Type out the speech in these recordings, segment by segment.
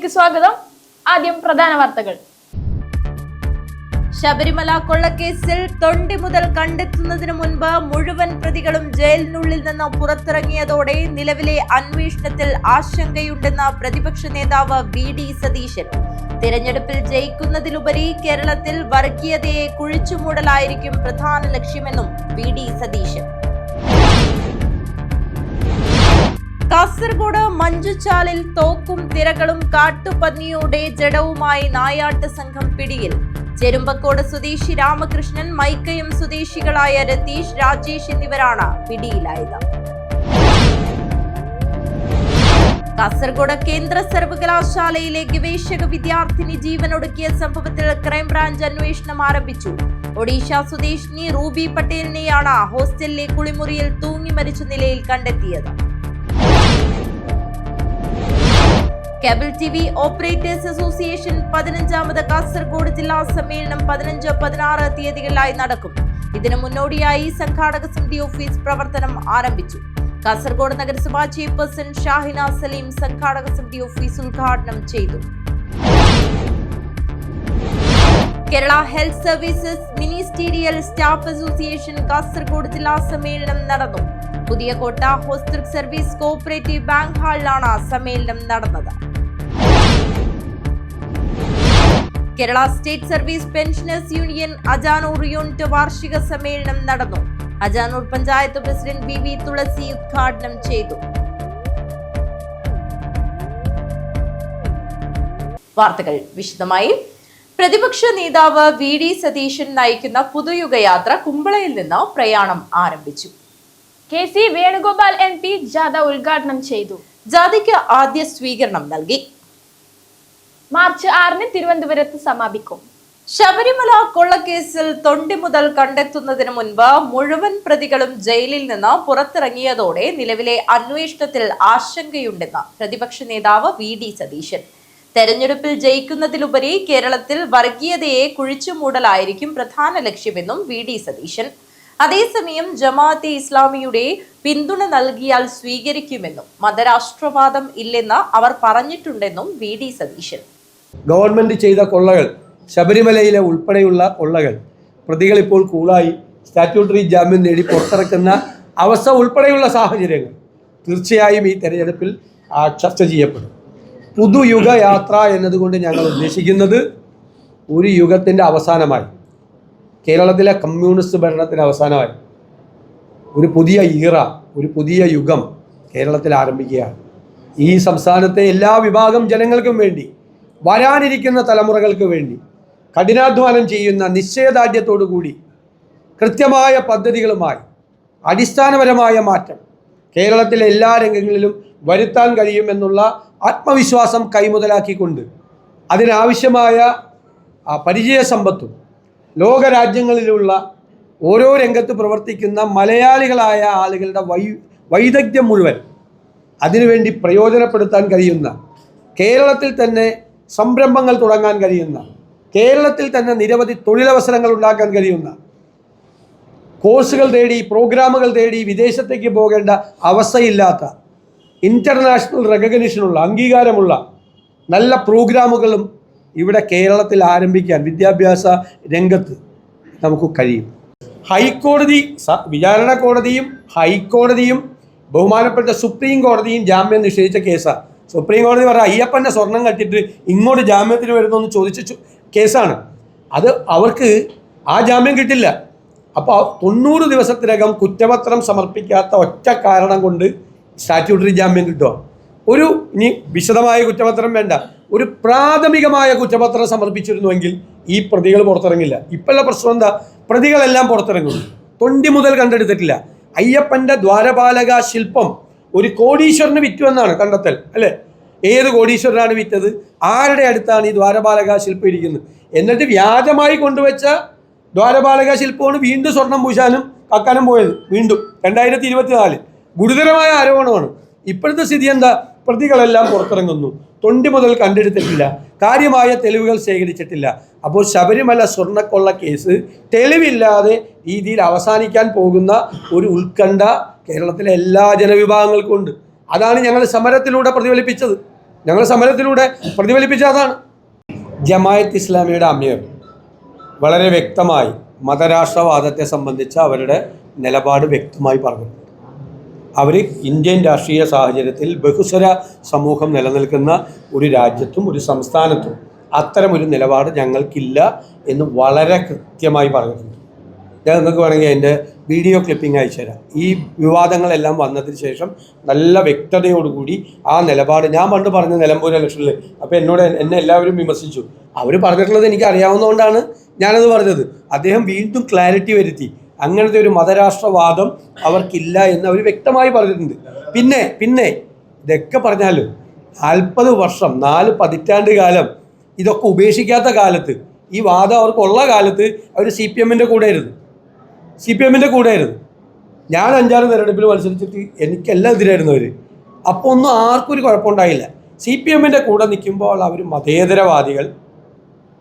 വാർത്തകളിലേക്ക് സ്വാഗതം. ആദ്യം പ്രധാന വാർത്തകൾ. ശബരിമല കൊള്ളക്കേസിൽ തൊണ്ടി മുതൽ കണ്ടെത്തുന്നതിന് മുൻപ് മുഴുവൻ പ്രതികളും ജയിലിനുള്ളിൽ നിന്ന് പുറത്തിറങ്ങിയതോടെ നിലവിലെ അന്വേഷണത്തിൽ ആശങ്കയുണ്ടെന്ന പ്രതിപക്ഷ നേതാവ് വി.ഡി. സതീശൻ. തിരഞ്ഞെടുപ്പിൽ ജയിക്കുന്നതിലുപരി കേരളത്തിൽ വർഗീയതയെ കുഴിച്ചുമൂടലായിരിക്കും പ്രധാന ലക്ഷ്യമെന്നും വി.ഡി. സതീശൻ. കാസർഗോഡ് മഞ്ചുച്ചാലിൽ തോക്കും തിരകളും കാട്ടുപന്നിയുടെ ജഡവുമായി നായാട്ട് സംഘം പിടിയിൽ. ചെരുമ്പക്കോട് സ്വദേശി രാമകൃഷ്ണൻ, മൈക്കയം സ്വദേശികളായ രതീഷ്, രാജേഷ് എന്നിവരാണ് പിടിയിലായത്. കാസർഗോഡ് കേന്ദ്ര സർവകലാശാലയിലെ ഗവേഷക വിദ്യാർത്ഥിനി ജീവനൊടുക്കിയ സംഭവത്തിൽ ക്രൈംബ്രാഞ്ച് അന്വേഷണം ആരംഭിച്ചു. ഒഡീഷ സ്വദേശിനി റൂബി പട്ടേലിനെയാണ് ഹോസ്റ്റലിലെ കുളിമുറിയിൽ തൂങ്ങി മരിച്ച നിലയിൽ കണ്ടെത്തിയത്. കേബിൾ ടിവി ഓപ്പറേറ്റേഴ്സ് അസോസിയേഷൻ 15ാമത് കാസർഗോഡ് ജില്ലാ സമ്മേളനം 15, 16 തീയതികളിലായി നടക്കും. ഇതിനു മുന്നോടിയായി സംഘാടക സമിതി ഓഫീസ് പ്രവർത്തനം ആരംഭിച്ചു. കാസർഗോഡ് നഗരസഭാ ചെയർപേഴ്സൺ ഷാഹിന സലീം സംഘാടക സമിതി ഓഫീസ് ഉദ്ഘാടനം ചെയ്തു. Kerala health services ministerial staff association Kasaragod ജില്ലാ സമ്മേളനം നടന്നു. Puthiya Kotta hospital service cooperative bank ഹാളിലാണ് സമ്മേളനം നടന്നത്. Kerala state service pensioners union Ajanur unit വാർഷിക സമ്മേളനം നടന്നു. അജാനൂർ പഞ്ചായത്ത് പ്രസിഡന്റ് വി. തുളസി ഉദ്ഘാടനം ചെയ്തു. വാർത്തകൾ വിശദമായി. പ്രതിപക്ഷ നേതാവ് വി.ഡി. സതീശൻ നയിക്കുന്ന പുതുയുഗയാത്ര കുമ്പളയിൽ നിന്ന് പ്രയാണം ആരംഭിച്ചു. കെ.സി. വേണുഗോപാൽ MP ജാഥ ഉദ്ഘാടനം ചെയ്തു. ജാഥയ്ക്ക് ആദ്യ സ്വീകരണം നൽകി. മാർച്ച് 6 തിരുവനന്തപുരത്ത് സമാപിക്കും. ശബരിമല കൊള്ളക്കേസിൽ തൊണ്ടി മുതൽ കണ്ടെത്തുന്നതിന് മുൻപ് മുഴുവൻ പ്രതികളും ജയിലിൽ നിന്ന് പുറത്തിറങ്ങിയതോടെ നിലവിലെ അന്വേഷണത്തിൽ ആശങ്കയുണ്ടെന്ന് പ്രതിപക്ഷ നേതാവ് വി.ഡി. സതീശൻ. തെരഞ്ഞെടുപ്പിൽ ജയിക്കുന്നതിലുപരി കേരളത്തിൽ വർഗീയതയെ കുഴിച്ചുമൂടലായിരിക്കും പ്രധാന ലക്ഷ്യമെന്നും വി.ഡി. സതീശൻ. അതേസമയം ജമാഅത്തെ ഇസ്ലാമിയുടെ പിന്തുണ നൽകിയാൽ സ്വീകരിക്കുമെന്നും മതരാഷ്ട്രവാദം ഇല്ലെന്ന് അവർ പറഞ്ഞിട്ടുണ്ടെന്നും വി.ഡി. സതീശൻ. ഗവൺമെന്റ് ചെയ്ത കൊള്ളകൾ, ശബരിമലയിലെ ഉൾപ്പെടെയുള്ള കൊള്ളകൾ, പ്രതികൾ ഇപ്പോൾ കൂളായി സ്റ്റാറ്റ്യൂട്ടറി ജാമ്യം നേടി പുറത്തിറക്കുന്ന അവസ്ഥ ഉൾപ്പെടെയുള്ള സാഹചര്യങ്ങൾ തീർച്ചയായും ഈ തെരഞ്ഞെടുപ്പിൽ ചർച്ച ചെയ്യപ്പെടും. പുതുയുഗ യാത്ര എന്നതുകൊണ്ട് ഞങ്ങൾ ഉദ്ദേശിക്കുന്നത് ഒരു യുഗത്തിൻ്റെ അവസാനമായി, കേരളത്തിലെ കമ്മ്യൂണിസ്റ്റ് ഭരണത്തിൻ്റെ അവസാനമായി ഒരു പുതിയ ഈറ, ഒരു പുതിയ യുഗം കേരളത്തിൽ ആരംഭിക്കുകയാണ്. ഈ സംസ്ഥാനത്തെ എല്ലാ വിഭാഗം ജനങ്ങൾക്കും വേണ്ടി, വരാനിരിക്കുന്ന തലമുറകൾക്ക് വേണ്ടി കഠിനാധ്വാനം ചെയ്യുന്ന നിശ്ചയദാർഢ്യത്തോടു കൂടി കൃത്യമായ പദ്ധതികളുമായി അടിസ്ഥാനപരമായ മാറ്റം കേരളത്തിലെ എല്ലാ രംഗങ്ങളിലും വരുത്താൻ കഴിയുമെന്നുള്ള ആത്മവിശ്വാസം കൈമുതലാക്കിക്കൊണ്ട് അതിനാവശ്യമായ പരിചയസമ്പത്തും ലോകരാജ്യങ്ങളിലുള്ള ഓരോ രംഗത്ത് പ്രവർത്തിക്കുന്ന മലയാളികളായ ആളുകളുടെ വൈദഗ്ധ്യം മുഴുവൻ അതിനുവേണ്ടി പ്രയോജനപ്പെടുത്താൻ കഴിയുന്ന, കേരളത്തിൽ തന്നെ സംരംഭങ്ങൾ തുടങ്ങാൻ കഴിയുന്ന, കേരളത്തിൽ തന്നെ നിരവധി തൊഴിലവസരങ്ങൾ ഉണ്ടാക്കാൻ കഴിയുന്ന, കോഴ്സുകൾ തേടി പ്രോഗ്രാമുകൾ തേടി വിദേശത്തേക്ക് പോകേണ്ട അവസ്ഥയില്ലാത്ത, ഇൻ്റർനാഷണൽ റെക്കഗ്നിഷനുള്ള അംഗീകാരമുള്ള നല്ല പ്രോഗ്രാമുകളും ഇവിടെ കേരളത്തിൽ ആരംഭിക്കാൻ വിദ്യാഭ്യാസ രംഗത്ത് നമുക്ക് കഴിയും. ഹൈക്കോടതി, വിചാരണ കോടതിയും ഹൈക്കോടതിയും ബഹുമാനപ്പെട്ട സുപ്രീം കോടതിയും ജാമ്യം നിഷേധിച്ച കേസാണ്. സുപ്രീം കോടതി പറഞ്ഞ അയ്യപ്പൻ്റെ സ്വർണം കട്ടിട്ട് ഇങ്ങോട്ട് ജാമ്യത്തിന് വരുന്നെന്ന് ചോദിച്ച കേസാണ്. അത് അവർക്ക് ആ ജാമ്യം കിട്ടില്ല. അപ്പോൾ 90 ദിവസത്തിനകം കുറ്റപത്രം സമർപ്പിക്കാത്ത ഒറ്റ കാരണം കൊണ്ട് സ്റ്റാറ്റ്യൂട്ടറി ജാമ്യം കിട്ടുമോ? ഇനി വിശദമായ കുറ്റപത്രം വേണ്ട, ഒരു പ്രാഥമികമായ കുറ്റപത്രം സമർപ്പിച്ചിരുന്നുവെങ്കിൽ ഈ പ്രതികൾ പുറത്തിറങ്ങില്ല. ഇപ്പോഴുള്ള പ്രശ്നം എന്താ? പ്രതികളെല്ലാം പുറത്തിറങ്ങുന്നു. തൊണ്ടി മുതൽ കണ്ടെടുത്തിട്ടില്ല. അയ്യപ്പൻ്റെ ദ്വാരപാലക ശില്പം ഒരു കോടീശ്വരന് വിറ്റു എന്നാണ് കണ്ടെത്തൽ, അല്ലേ? ഏത് കോടീശ്വരനാണ് വിറ്റത്? ആരുടെ അടുത്താണ് ഈ ദ്വാരപാലക ശില്പം ഇരിക്കുന്നത്? എന്നിട്ട് വ്യാജമായി കൊണ്ടുവച്ച ദ്വാരപാലക ശില്പമാണ് വീണ്ടും സ്വർണം പൂശാനും കക്കാനും പോയത്. വീണ്ടും 2024 ഗുരുതരമായ ആരോപണമാണ്. ഇപ്പോഴത്തെ സ്ഥിതി എന്താ? പ്രതികളെല്ലാം പുറത്തിറങ്ങുന്നു. തൊണ്ടി മുതൽ കണ്ടെടുത്തിട്ടില്ല, കാര്യമായ തെളിവുകൾ ശേഖരിച്ചിട്ടില്ല. അപ്പോൾ ശബരിമല സ്വർണ്ണക്കൊള്ള കേസ് തെളിവില്ലാതെ രീതിയിൽ അവസാനിക്കാൻ പോകുന്ന ഒരു ഉത്കണ്ഠ കേരളത്തിലെ എല്ലാ ജനവിഭാഗങ്ങൾക്കും ഉണ്ട്. അതാണ് ഞങ്ങൾ സമരത്തിലൂടെ പ്രതിഫലിപ്പിച്ചത്. ഞങ്ങൾ സമരത്തിലൂടെ പ്രതിഫലിപ്പിച്ച അതാണ്. ജമായത്ത് ഇസ്ലാമിയുടെ അമീർ വളരെ വ്യക്തമായി മതരാഷ്ട്രവാദത്തെ സംബന്ധിച്ച അവരുടെ നിലപാട് വ്യക്തമായി പറഞ്ഞു. അവർ ഇന്ത്യൻ രാഷ്ട്രീയ സാഹചര്യത്തിൽ ബഹുസ്വര സമൂഹം നിലനിൽക്കുന്ന ഒരു രാജ്യത്തും ഒരു സംസ്ഥാനത്തും അത്തരമൊരു നിലപാട് ഞങ്ങൾക്കില്ല എന്ന് വളരെ കൃത്യമായി പറഞ്ഞിട്ടുണ്ട്. ഞാൻ നിങ്ങൾക്ക് വേണമെങ്കിൽ എൻ്റെ വീഡിയോ ക്ലിപ്പിംഗ് അയച്ചു തരാം. ഈ വിവാദങ്ങളെല്ലാം വന്നതിന് ശേഷം നല്ല വ്യക്തതയോടുകൂടി ആ നിലപാട് ഞാൻ പണ്ട് പറഞ്ഞ നിലമ്പൂർ ഇലക്ഷനിൽ, അപ്പോൾ എന്നെ എല്ലാവരും വിമർശിച്ചു. അവർ പറഞ്ഞിട്ടുള്ളത് എനിക്ക് അറിയാവുന്നതുകൊണ്ടാണ് ഞാനത് പറഞ്ഞത്. അദ്ദേഹം വീണ്ടും ക്ലാരിറ്റി വരുത്തി. അങ്ങനത്തെ ഒരു മതരാഷ്ട്രവാദം അവർക്കില്ല എന്ന് അവർ വ്യക്തമായി പറഞ്ഞിട്ടുണ്ട്. പിന്നെ ഇതൊക്കെ പറഞ്ഞാലും 40 വർഷം 4 പതിറ്റാണ്ട് കാലം ഇതൊക്കെ ഉപേക്ഷിക്കാത്ത കാലത്ത്, ഈ വാദം അവർക്കുള്ള കാലത്ത് അവർ CPM-ൻ്റെ കൂടെ ആയിരുന്നു. ഞാൻ 5-6 തെരഞ്ഞെടുപ്പിൽ മത്സരിച്ചിട്ട് എനിക്കെല്ലാം എതിരായിരുന്നു അവർ. അപ്പോൾ ഒന്നും ആർക്കും ഒരു കുഴപ്പമുണ്ടായില്ല. CPM-ൻ്റെ കൂടെ നിൽക്കുമ്പോൾ അവർ മതേതരവാദികൾ,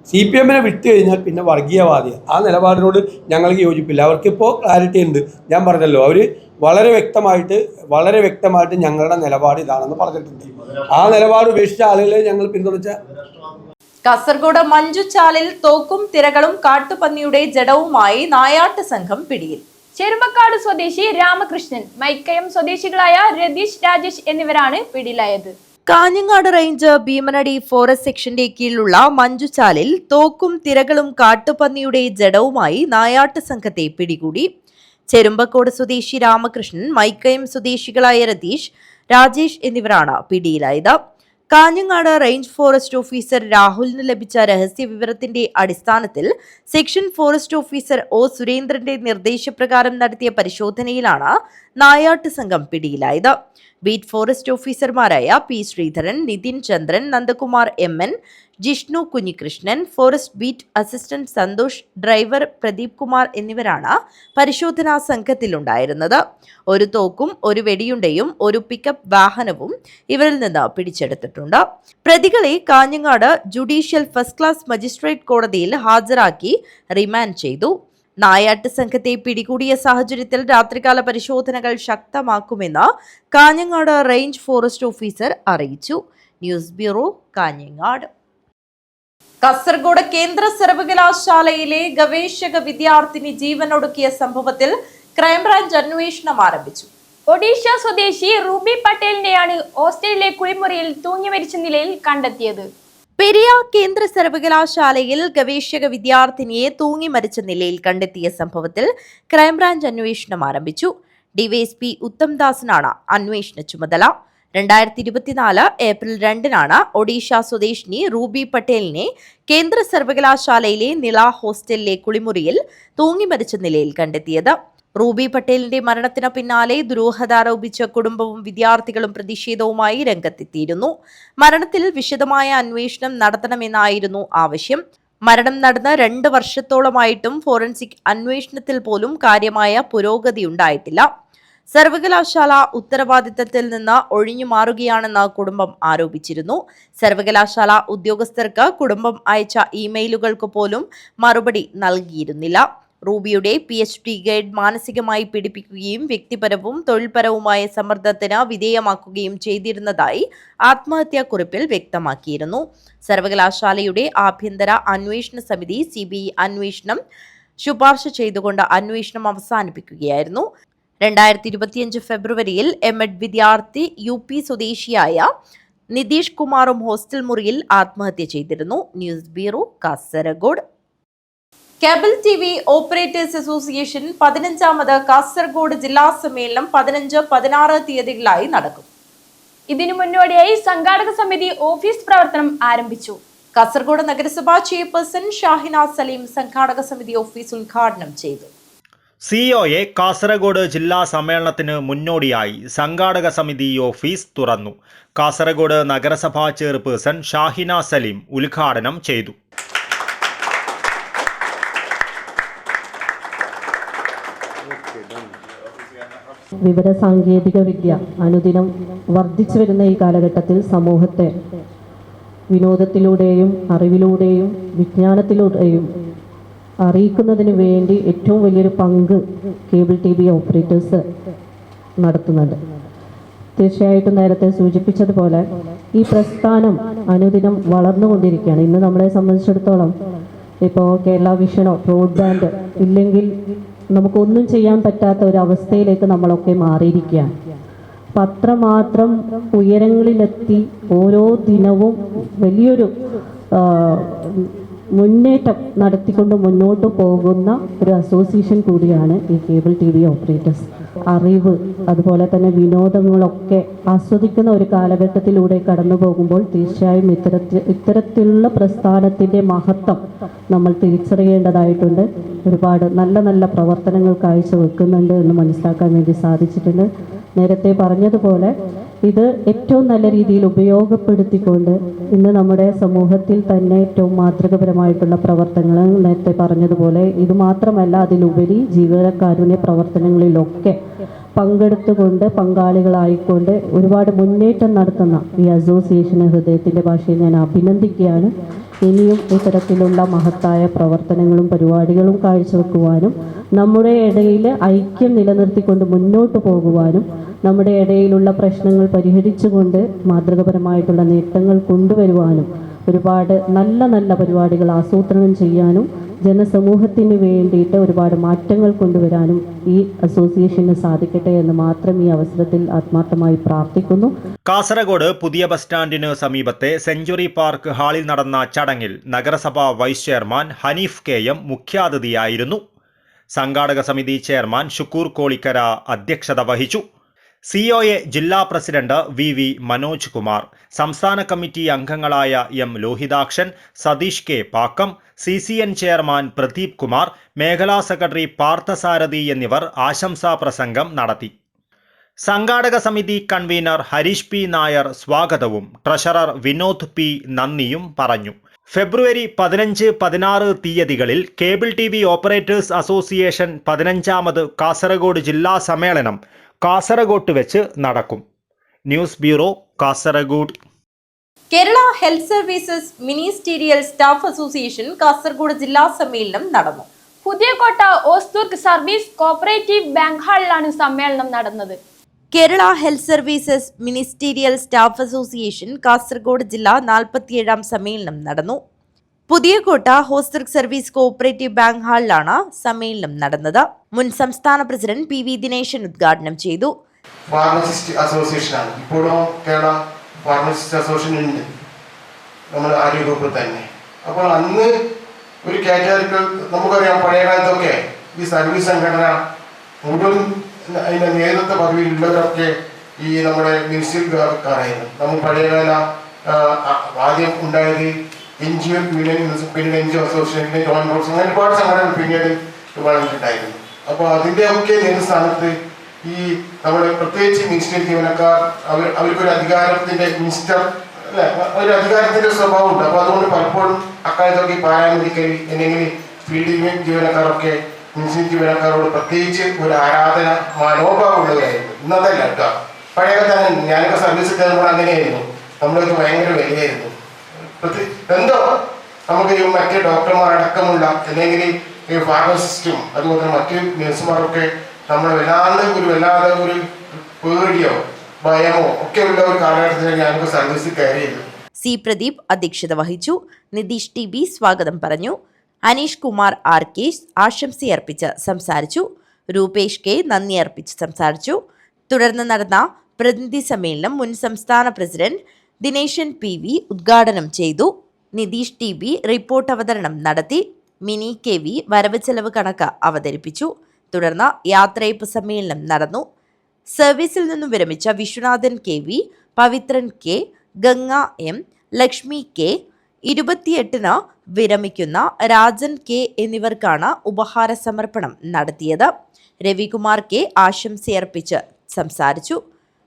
CPM-നെ വിട്ടു കഴിഞ്ഞാൽ പിന്നെ വർഗീയവാദികൾ. ആ നിലപാടിനോട് ഞങ്ങൾക്ക് യോജിപ്പില്ല. അവർക്കിപ്പോൾ ക്ലാരിറ്റി ഉണ്ട്. ഞാൻ പറഞ്ഞല്ലോ, അവർ വളരെ വ്യക്തമായിട്ട് ഞങ്ങളുടെ നിലപാട് ഇതാണെന്ന് പറഞ്ഞിട്ടുണ്ട്. ആ നിലപാട് ഉപേക്ഷിച്ച ആളുകളെ ഞങ്ങൾ പിന്തുണച്ച. കാസർഗോഡ് മഞ്ചുച്ചാലിൽ തോക്കും തിരകളും കാട്ടുപന്നിയുടെ ജഡവുമായി നായാട്ട് സംഘം പിടിയിൽ. ചെറുമക്കാട് സ്വദേശി രാമകൃഷ്ണൻ, മൈക്കയം സ്വദേശികളായ രതീഷ്, രാജേഷ് എന്നിവരാണ് പിടിയിലായത്. കാഞ്ഞങ്ങാട് റേഞ്ച് ഭീമനടി ഫോറസ്റ്റ് സെക്ഷന്റെ കീഴിലുള്ള മഞ്ചുച്ചാലിൽ തോക്കും തിരകളും കാട്ടുപന്നിയുടെ ജഡവുമായി നായാട്ട് സംഘത്തെ പിടികൂടി. ചെറുമ്പക്കോട് സ്വദേശി രാമകൃഷ്ണൻ, മൈക്കയം സ്വദേശികളായ രതീഷ്, രാജേഷ് എന്നിവരാണ് പിടിയിലായത്. കാഞ്ഞങ്ങാട് റേഞ്ച് ഫോറസ്റ്റ് ഓഫീസർ രാഹുലിന് ലഭിച്ച രഹസ്യ വിവരത്തിന്റെ അടിസ്ഥാനത്തിൽ സെക്ഷൻ ഫോറസ്റ്റ് ഓഫീസർ ഒ സുരേന്ദ്രന്റെ നിർദ്ദേശപ്രകാരം നടത്തിയ പരിശോധനയിലാണ് നായാട്ട് സംഘം പിടിയിലായത്. ബീറ്റ് ഫോറസ്റ്റ് ഓഫീസർമാരായ P Sreedharan, Nithin Chandran, Nandakumar MN, Jishnu Kunhikrishnan, forest beat assistant Santhosh, driver Pradeep Kumar എന്നിവരാണ് പരിശോധനാ സംഘത്തിലുണ്ടായിരുന്നത്. ഒരു തോക്കും ഒരു വെടിയുണ്ടയും ഒരു പിക്കപ്പ് വാഹനവും ഇവരിൽ നിന്ന് പിടിച്ചെടുത്തിട്ടുണ്ട്. പ്രതികളെ Kanhangad judicial first class magistrate കോടതിയിൽ ഹാജരാക്കി റിമാൻഡ് ചെയ്തു. നായാട്ട് സംഘത്തെ പിടികൂടിയ സാഹചര്യത്തിൽ രാത്രികാല പരിശോധനകൾ ശക്തമാക്കുമെന്ന് കാഞ്ഞങ്ങാട് റേഞ്ച് ഫോറസ്റ്റ് ഓഫീസർ അറിയിച്ചു. News bureau, Kanhangad. കാസർഗോഡ് കേന്ദ്ര സർവകലാശാലയിലെ ഗവേഷക വിദ്യാർത്ഥിനി ജീവനൊടുക്കിയ സംഭവത്തിൽ ക്രൈംബ്രാഞ്ച് അന്വേഷണം ആരംഭിച്ചു. ഒഡീഷ സ്വദേശി റൂബി പട്ടേലിനെയാണ് ഹോസ്റ്റലിലെ കുളിമുറിയിൽ തൂങ്ങി മരിച്ച നിലയിൽ കണ്ടെത്തിയത്. പെരിയ കേന്ദ്ര സർവകലാശാലയിൽ ഗവേഷക വിദ്യാർത്ഥിനിയെ തൂങ്ങി മരിച്ച നിലയിൽ കണ്ടെത്തിയ സംഭവത്തിൽ ക്രൈംബ്രാഞ്ച് അന്വേഷണം ആരംഭിച്ചു. DYSP ഉത്തം ദാസിനാണ് അന്വേഷണ ചുമതല. 2024 ഏപ്രിൽ 2-നാണ് ഒഡീഷ സ്വദേശിനി റൂബി പട്ടേലിനെ കേന്ദ്ര സർവകലാശാലയിലെ നിള ഹോസ്റ്റലിലെ കുളിമുറിയിൽ തൂങ്ങി മരിച്ച നിലയിൽ കണ്ടെത്തിയത്. റൂബി പട്ടേലിന്റെ മരണത്തിന് പിന്നാലെ ദുരൂഹത ആരോപിച്ച കുടുംബവും വിദ്യാർത്ഥികളും പ്രതിഷേധവുമായി രംഗത്തെത്തിയിരുന്നു. മരണത്തിൽ വിശദമായ അന്വേഷണം നടത്തണമെന്നായിരുന്നു ആവശ്യം. മരണം നടന്ന് 2 വർഷത്തോളമായിട്ടും ഫോറൻസിക് അന്വേഷണത്തിൽ പോലും കാര്യമായ പുരോഗതിയുണ്ടായിട്ടില്ല. സർവകലാശാല ഉത്തരവാദിത്തത്തിൽ നിന്ന് ഒഴിഞ്ഞു മാറുകയാണെന്ന് കുടുംബം ആരോപിച്ചിരുന്നു. സർവകലാശാല ഉദ്യോഗസ്ഥർക്ക് കുടുംബം അയച്ച ഇമെയിലുകൾക്ക് പോലും മറുപടി നൽകിയിരുന്നില്ല. റൂബിയുടെ PhD ഗൈഡ് മാനസികമായി പീഡിപ്പിക്കുകയും വ്യക്തിപരവും തൊഴിൽപരവുമായ സമ്മർദ്ദത്തിന് വിധേയമാക്കുകയും ചെയ്തിരുന്നതായി ആത്മഹത്യാക്കുറിപ്പിൽ വ്യക്തമാക്കിയിരുന്നു. സർവകലാശാലയുടെ ആഭ്യന്തര അന്വേഷണ സമിതി CBI അന്വേഷണം ശുപാർശ ചെയ്തുകൊണ്ട് അന്വേഷണം അവസാനിപ്പിക്കുകയായിരുന്നു. 2025 ഫെബ്രുവരിയിൽ M.Ed വിദ്യാർത്ഥി UP സ്വദേശിയായ നിതീഷ് കുമാറും ഹോസ്റ്റൽ മുറിയിൽ ആത്മഹത്യ ചെയ്തിരുന്നു. News bureau, Kasaragod. Cable TV operators association 15ാമത് കാസർഗോഡ് ജില്ലാ സമ്മേളനം 15, 16 തീയതികളായി നടക്കും. ഇതിനു മുന്നോടിയായി സംഘാടക സമിതി ഓഫീസ് പ്രവർത്തനം ആരംഭിച്ചു. കാസർഗോഡ് നഗരസഭാ ചെയർപേഴ്സൺ ഷാഹിന സലീം സംഘാടക സമിതി ഓഫീസ് ഉദ്ഘാടനം ചെയ്തു. COA കാസർഗോഡ് ജില്ലാ സമ്മേളനത്തിന് മുന്നോടിയായി സംഘാടക സമിതി ഓഫീസ് തുറന്നു. കാസർഗോഡ് നഗരസഭാ ചെയർപേഴ്സൺ ഷാഹിന സലീം ഉദ്ഘാടനം ചെയ്തു. വിവരസാങ്കേതിക വിദ്യ അനുദിനം വർദ്ധിച്ചു വരുന്ന ഈ കാലഘട്ടത്തിൽ സമൂഹത്തെ വിനോദത്തിലൂടെയും അറിവിലൂടെയും വിജ്ഞാനത്തിലൂടെയും അറിയിക്കുന്നതിന് വേണ്ടി ഏറ്റവും വലിയൊരു പങ്ക് കേബിൾ TV ഓപ്പറേറ്റേഴ്സ് നടത്തുന്നുണ്ട്. തീർച്ചയായിട്ടും നേരത്തെ സൂചിപ്പിച്ചതുപോലെ ഈ പ്രസ്ഥാനം അനുദിനം വളർന്നുകൊണ്ടിരിക്കുകയാണ്. ഇന്ന് നമ്മളെ സംബന്ധിച്ചിടത്തോളം ഇപ്പോൾ കേരള വിഷനോ ബ്രോഡ്ബാൻഡ് ഇല്ലെങ്കിൽ നമുക്കൊന്നും ചെയ്യാൻ പറ്റാത്ത ഒരു അവസ്ഥയിലേക്ക് നമ്മളൊക്കെ മാറിയിരിക്കുകയാണ്. അപ്പം അത്രമാത്രം ഉയരങ്ങളിലെത്തി ഓരോ ദിനവും വലിയൊരു മുന്നേറ്റം നടത്തിക്കൊണ്ട് മുന്നോട്ട് പോകുന്ന ഒരു അസോസിയേഷൻ കൂടിയാണ് ഈ കേബിൾ TV ഓപ്പറേറ്റേഴ്സ്. അറിവ് അതുപോലെ തന്നെ വിനോദങ്ങളൊക്കെ ആസ്വദിക്കുന്ന ഒരു കാലഘട്ടത്തിലൂടെ കടന്നു പോകുമ്പോൾ തീർച്ചയായും ഇത്തരത്തിലുള്ള പ്രസ്ഥാനത്തിൻ്റെ മഹത്വം നമ്മൾ തിരിച്ചറിയേണ്ടതായിട്ടുണ്ട്. ഒരുപാട് നല്ല നല്ല പ്രവർത്തനങ്ങൾ കാഴ്ചവെക്കുന്നുണ്ട് എന്ന് മനസ്സിലാക്കാൻ വേണ്ടി സാധിച്ചിട്ടുണ്ട്. നേരത്തെ പറഞ്ഞതുപോലെ ഇത് ഏറ്റവും നല്ല രീതിയിൽ ഉപയോഗപ്പെടുത്തിക്കൊണ്ട് ഇന്ന് നമ്മുടെ സമൂഹത്തിൽ തന്നെ ഏറ്റവും മാതൃകപരമായിട്ടുള്ള പ്രവർത്തനങ്ങൾ നേരത്തെ പറഞ്ഞതുപോലെ ഇത് മാത്രമല്ല അതിലുപരി ജീവകാരുണ്യ പ്രവർത്തനങ്ങളിലൊക്കെ പങ്കെടുത്തുകൊണ്ട് പങ്കാളികളായിക്കൊണ്ട് ഒരുപാട് മുന്നേറ്റം നടത്തുന്ന ഈ അസോസിയേഷനെ ഹൃദയത്തിൻ്റെ ഭാഷയിൽ ഞാൻ അഭിനന്ദിക്കുകയാണ്. ഇനിയും ഇത്തരത്തിലുള്ള മഹത്തായ പ്രവർത്തനങ്ങളും പരിപാടികളും കാഴ്ചവെക്കുവാനും നമ്മുടെ ഇടയിൽ ഐക്യം നിലനിർത്തിക്കൊണ്ട് മുന്നോട്ട് പോകുവാനും നമ്മുടെ ഇടയിലുള്ള പ്രശ്നങ്ങൾ പരിഹരിച്ചുകൊണ്ട് മാതൃകപരമായിട്ടുള്ള നേട്ടങ്ങൾ കൊണ്ടുവരുവാനും ഒരുപാട് നല്ല നല്ല പരിപാടികൾ ആസൂത്രണം ചെയ്യാനും ജനസമൂഹത്തിന് വേണ്ടിയിട്ട് ഒരുപാട് മാറ്റങ്ങൾ കൊണ്ടുവരാനും ഈ അസോസിയേഷന് സാധിക്കട്ടെ എന്ന് മാത്രം ഈ അവസരത്തിൽ ആത്മാർത്ഥമായി പ്രാർത്ഥിക്കുന്നു. കാസർഗോഡ് പുതിയ ബസ് സ്റ്റാൻഡിന് സമീപത്തെ സെഞ്ചുറി പാർക്ക് ഹാളിൽ നടന്ന ചടങ്ങിൽ നഗരസഭാ വൈസ് ചെയർമാൻ ഹനീഫ് KM മുഖ്യാതിഥിയായിരുന്നു. സംഘാടക സമിതി ചെയർമാൻ ഷുക്കൂർ കോളിക്കര അധ്യക്ഷത വഹിച്ചു. COA ജില്ലാ പ്രസിഡന്റ് VV മനോജ് കുമാർ, സംസ്ഥാന കമ്മിറ്റി അംഗങ്ങളായ M Lohithakshan, Satheesh K Pakkam, CCN chairman Pradeep Kumar, മേഖലാ സെക്രട്ടറി പാർത്ഥസാരഥി എന്നിവർ ആശംസാ പ്രസംഗം നടത്തി. സംഘാടക സമിതി കൺവീനർ ഹരീഷ് P നായർ സ്വാഗതവും ട്രഷറർ വിനോദ് P നന്ദിയും പറഞ്ഞു. ഫെബ്രുവരി 15-16 തീയതികളിൽ കേബിൾ TV ഓപ്പറേറ്റേഴ്സ് അസോസിയേഷൻ 15ാമത് കാസർഗോഡ് ജില്ലാ സമ്മേളനം കാസർഗോട്ട് വെച്ച് നടക്കും. News bureau, Kasaragod. Kerala health services ministerial staff association Kasaragod ജില്ലാ സമ്മേളനം നടന്നു. Puthiyakotta Hosdurg service cooperative bank ഹാളിലാണ് സമ്മേളനം നടന്നത്. Kerala health services ministerial staff association Kasaragod ജില്ലാ 47ാം സമ്മേളനം നടന്നു. Puthiyakotta Hosdurg service cooperative bank ഹാളിലാണ് സമ്മേളനം നടന്നത്. മുൻ സംസ്ഥാന പ്രസിഡന്റ് PV ദിനേശൻ ഉദ്ഘാടനം ചെയ്തു. ഫാർമസിസ്റ്റ് അസോസിയേഷനാണ് ഇപ്പോഴും കേരള ഫാർമസിസ്റ്റ് അസോസിയേഷൻ ഉണ്ട് നമ്മുടെ ആരോഗ്യവകുപ്പിൽ തന്നെ. അപ്പോൾ അന്ന് ഒരു കാറ്റഗറിക്ക് നമുക്കറിയാം, പഴയ കാലത്തൊക്കെ ഈ സർവീസ് സംഘടന മുഴുവൻ അതിൻ്റെ നേതൃത്വ പദവിയിലുള്ളവരൊക്കെ ഈ നമ്മുടെ മിനിസ്റ്ററിക്കാരായിരുന്നു. നമ്മൾ പഴയകാല ആദ്യം ഉണ്ടായത് NGO യൂണിയൻ, പിന്നീട് NGO അസോസിയേഷൻ, ജോയിൻ ബോർഡ്സ്, അങ്ങനെ ഒരുപാട് സംഘടനകൾ പിന്നീട് വളർന്നിട്ടുണ്ടായിരുന്നു. അപ്പോൾ അതിൻ്റെയൊക്കെ നേതൃസ്ഥാനത്ത് ഈ നമ്മുടെ പ്രത്യേകിച്ച് മിനിസ്റ്റർ ജീവനക്കാർ അവർക്കൊരു അധികാരത്തിൻ്റെ ഒരു അധികാരത്തിൻ്റെ സ്വഭാവമുണ്ട്. അപ്പോൾ അതുകൊണ്ട് പലപ്പോഴും അക്കാലത്തൊക്കെ ഈ പാരാമെഡിക്കൽ അല്ലെങ്കിൽ ഫീൽഡ് ജീവനക്കാരൊക്കെ മിനിസ്റ്റർ ജീവനക്കാരോട് പ്രത്യേകിച്ച് ഒരു ആരാധന മനോഭാവം ഉള്ളവരായിരുന്നു. ഇന്നതല്ല കേട്ടോ, പഴയകാലത്ത് ഞാനൊക്കെ സർവീസ് കയറുമ്പോൾ അങ്ങനെയായിരുന്നു. നമ്മളൊക്കെ ഭയങ്കര വിലയായിരുന്നു. എന്തോ നമുക്ക് ഈ മറ്റ് ഡോക്ടർമാരടക്കമുള്ള അല്ലെങ്കിൽ ഈ ഫാർമസിസ്റ്റും അതുപോലെ തന്നെ മറ്റ് നഴ്സുമാരൊക്കെ നമ്മൾ വല്ലാതെ ഒരു പേടിയോ ഭയമോ ഒക്കെ ഉള്ള ഒരു കാലഘട്ടത്തിൽ ഞാനൊക്കെ സർവീസിൽ കയറിയിരുന്നു. C പ്രദീപ് അധ്യക്ഷത വഹിച്ചു. നിതീഷ് TB സ്വാഗതം പറഞ്ഞു. അനീഷ് കുമാർ RK ആശംസയർപ്പിച്ച് സംസാരിച്ചു. രൂപേഷ് K നന്ദി അർപ്പിച്ച് സംസാരിച്ചു. തുടർന്ന് നടന്ന പ്രതിനിധി സമ്മേളനം മുൻ സംസ്ഥാന പ്രസിഡന്റ് ദിനേശൻ PV ഉദ്ഘാടനം ചെയ്തു. നിതീഷ് TB റിപ്പോർട്ട് അവതരണം നടത്തി. മിനി KV വരവ് ചെലവ് കണക്ക് അവതരിപ്പിച്ചു. തുടർന്ന് യാത്രയപ്പ് സമ്മേളനം നടന്നു. സർവീസിൽ നിന്നും വിരമിച്ച Viswanathan KV, Pavithran K, Ganga M, Lakshmi K, 28-ന് വിരമിക്കുന്ന രാജൻ K എന്നിവർക്കാണ് ഉപഹാര സമർപ്പണം നടത്തിയത്. രവികുമാർ K ആശംസയർപ്പിച്ച് സംസാരിച്ചു.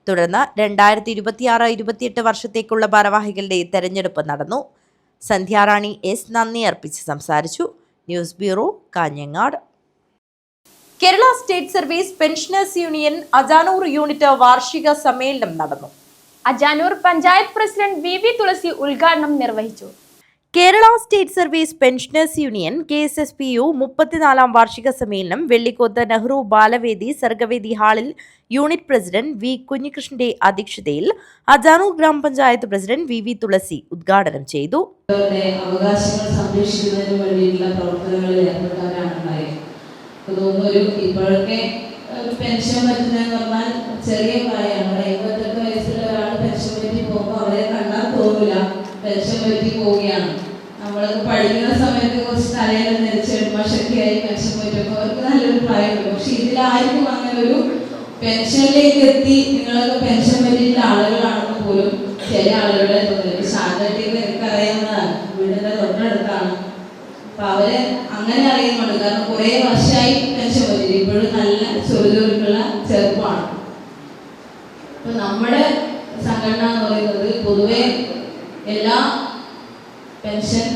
തുടർന്ന് 2026-28 വർഷത്തേക്കുള്ള ഭാരവാഹികളുടെ തെരഞ്ഞെടുപ്പ് നടന്നു. സന്ധ്യാറാണി S നന്ദി അർപ്പിച്ച് സംസാരിച്ചു. News bureau, Kanhangad. Kerala state service pensioners union Ajanur unit വാർഷിക സമ്മേളനം നടന്നു. അജാനൂർ പഞ്ചായത്ത് പ്രസിഡന്റ് VV തുളസി ഉദ്ഘാടനം നിർവഹിച്ചു. Kerala state service pensioners union KSSPU 34 വാർഷിക സമ്മേളനം വെള്ളിക്കോത്ത് നെഹ്റു ബാലവേദി സർഗവേദി ഹാളിൽ യൂണിറ്റ് പ്രസിഡന്റ് V. കുഞ്ഞികൃഷ്ണന്റെ അധ്യക്ഷതയിൽ അജാനൂർ ഗ്രാമപഞ്ചായത്ത് പ്രസിഡന്റ് VV തുളസി ഉദ്ഘാടനം ചെയ്തു. അവകാശങ്ങൾ സംരക്ഷിക്കുന്നതിന് വേണ്ടിയിട്ടുള്ള പ്രവർത്തനങ്ങളിൽ ഏർപ്പെട്ടവരാണ്. ഇപ്പോഴൊക്കെ പെൻഷൻ പറ്റുന്നതെന്ന് പറഞ്ഞാൽ ചെറിയ പ്രായമാണ്. 58 വയസ്സുള്ള ഒരാൾ പെൻഷൻ പറ്റി പോകുമ്പോൾ അവരെ കണ്ടാൽ തോന്നില്ല പെൻഷൻ പറ്റി പോവുകയാണ്. നമ്മളൊക്കെ പഠിക്കുന്ന സമയത്ത് കുറച്ച് തലയിൽ നെരിച്ചെടുക്കുമ്പോൾ ശക്തിയായി പെൻഷൻ പറ്റുമ്പോൾ അവർക്ക് നല്ലൊരു പ്രായമുണ്ട്. പക്ഷെ ഇതിലാർക്കും അങ്ങനെ ഒരു പെൻഷനിലേക്ക് എത്തി നിങ്ങളൊക്കെ പെൻഷൻ പറ്റിയിട്ടുള്ള ആളുകളാണെന്ന് പോലും ചില ആളുകളുടെ തോന്നുന്നു. ശാന്തട്ടിക്ക് എനിക്കറിയാവുന്നതാണ്, വീടിന്റെ തൊട്ടടുത്താണ്. അപ്പൊ അവരെ അങ്ങനെ അറിയുന്നുണ്ട്. കാരണം കുറെ വർഷമായി പെൻഷൻ പറ്റില്ല, ഇപ്പോഴും നല്ല ചൊറുചൊറുക്കുള്ള ചെറുപ്പമാണ്. അപ്പൊ നമ്മുടെ സംഘടന എന്ന് പറയുന്നത് പൊതുവെ എല്ലാ പെൻഷൻ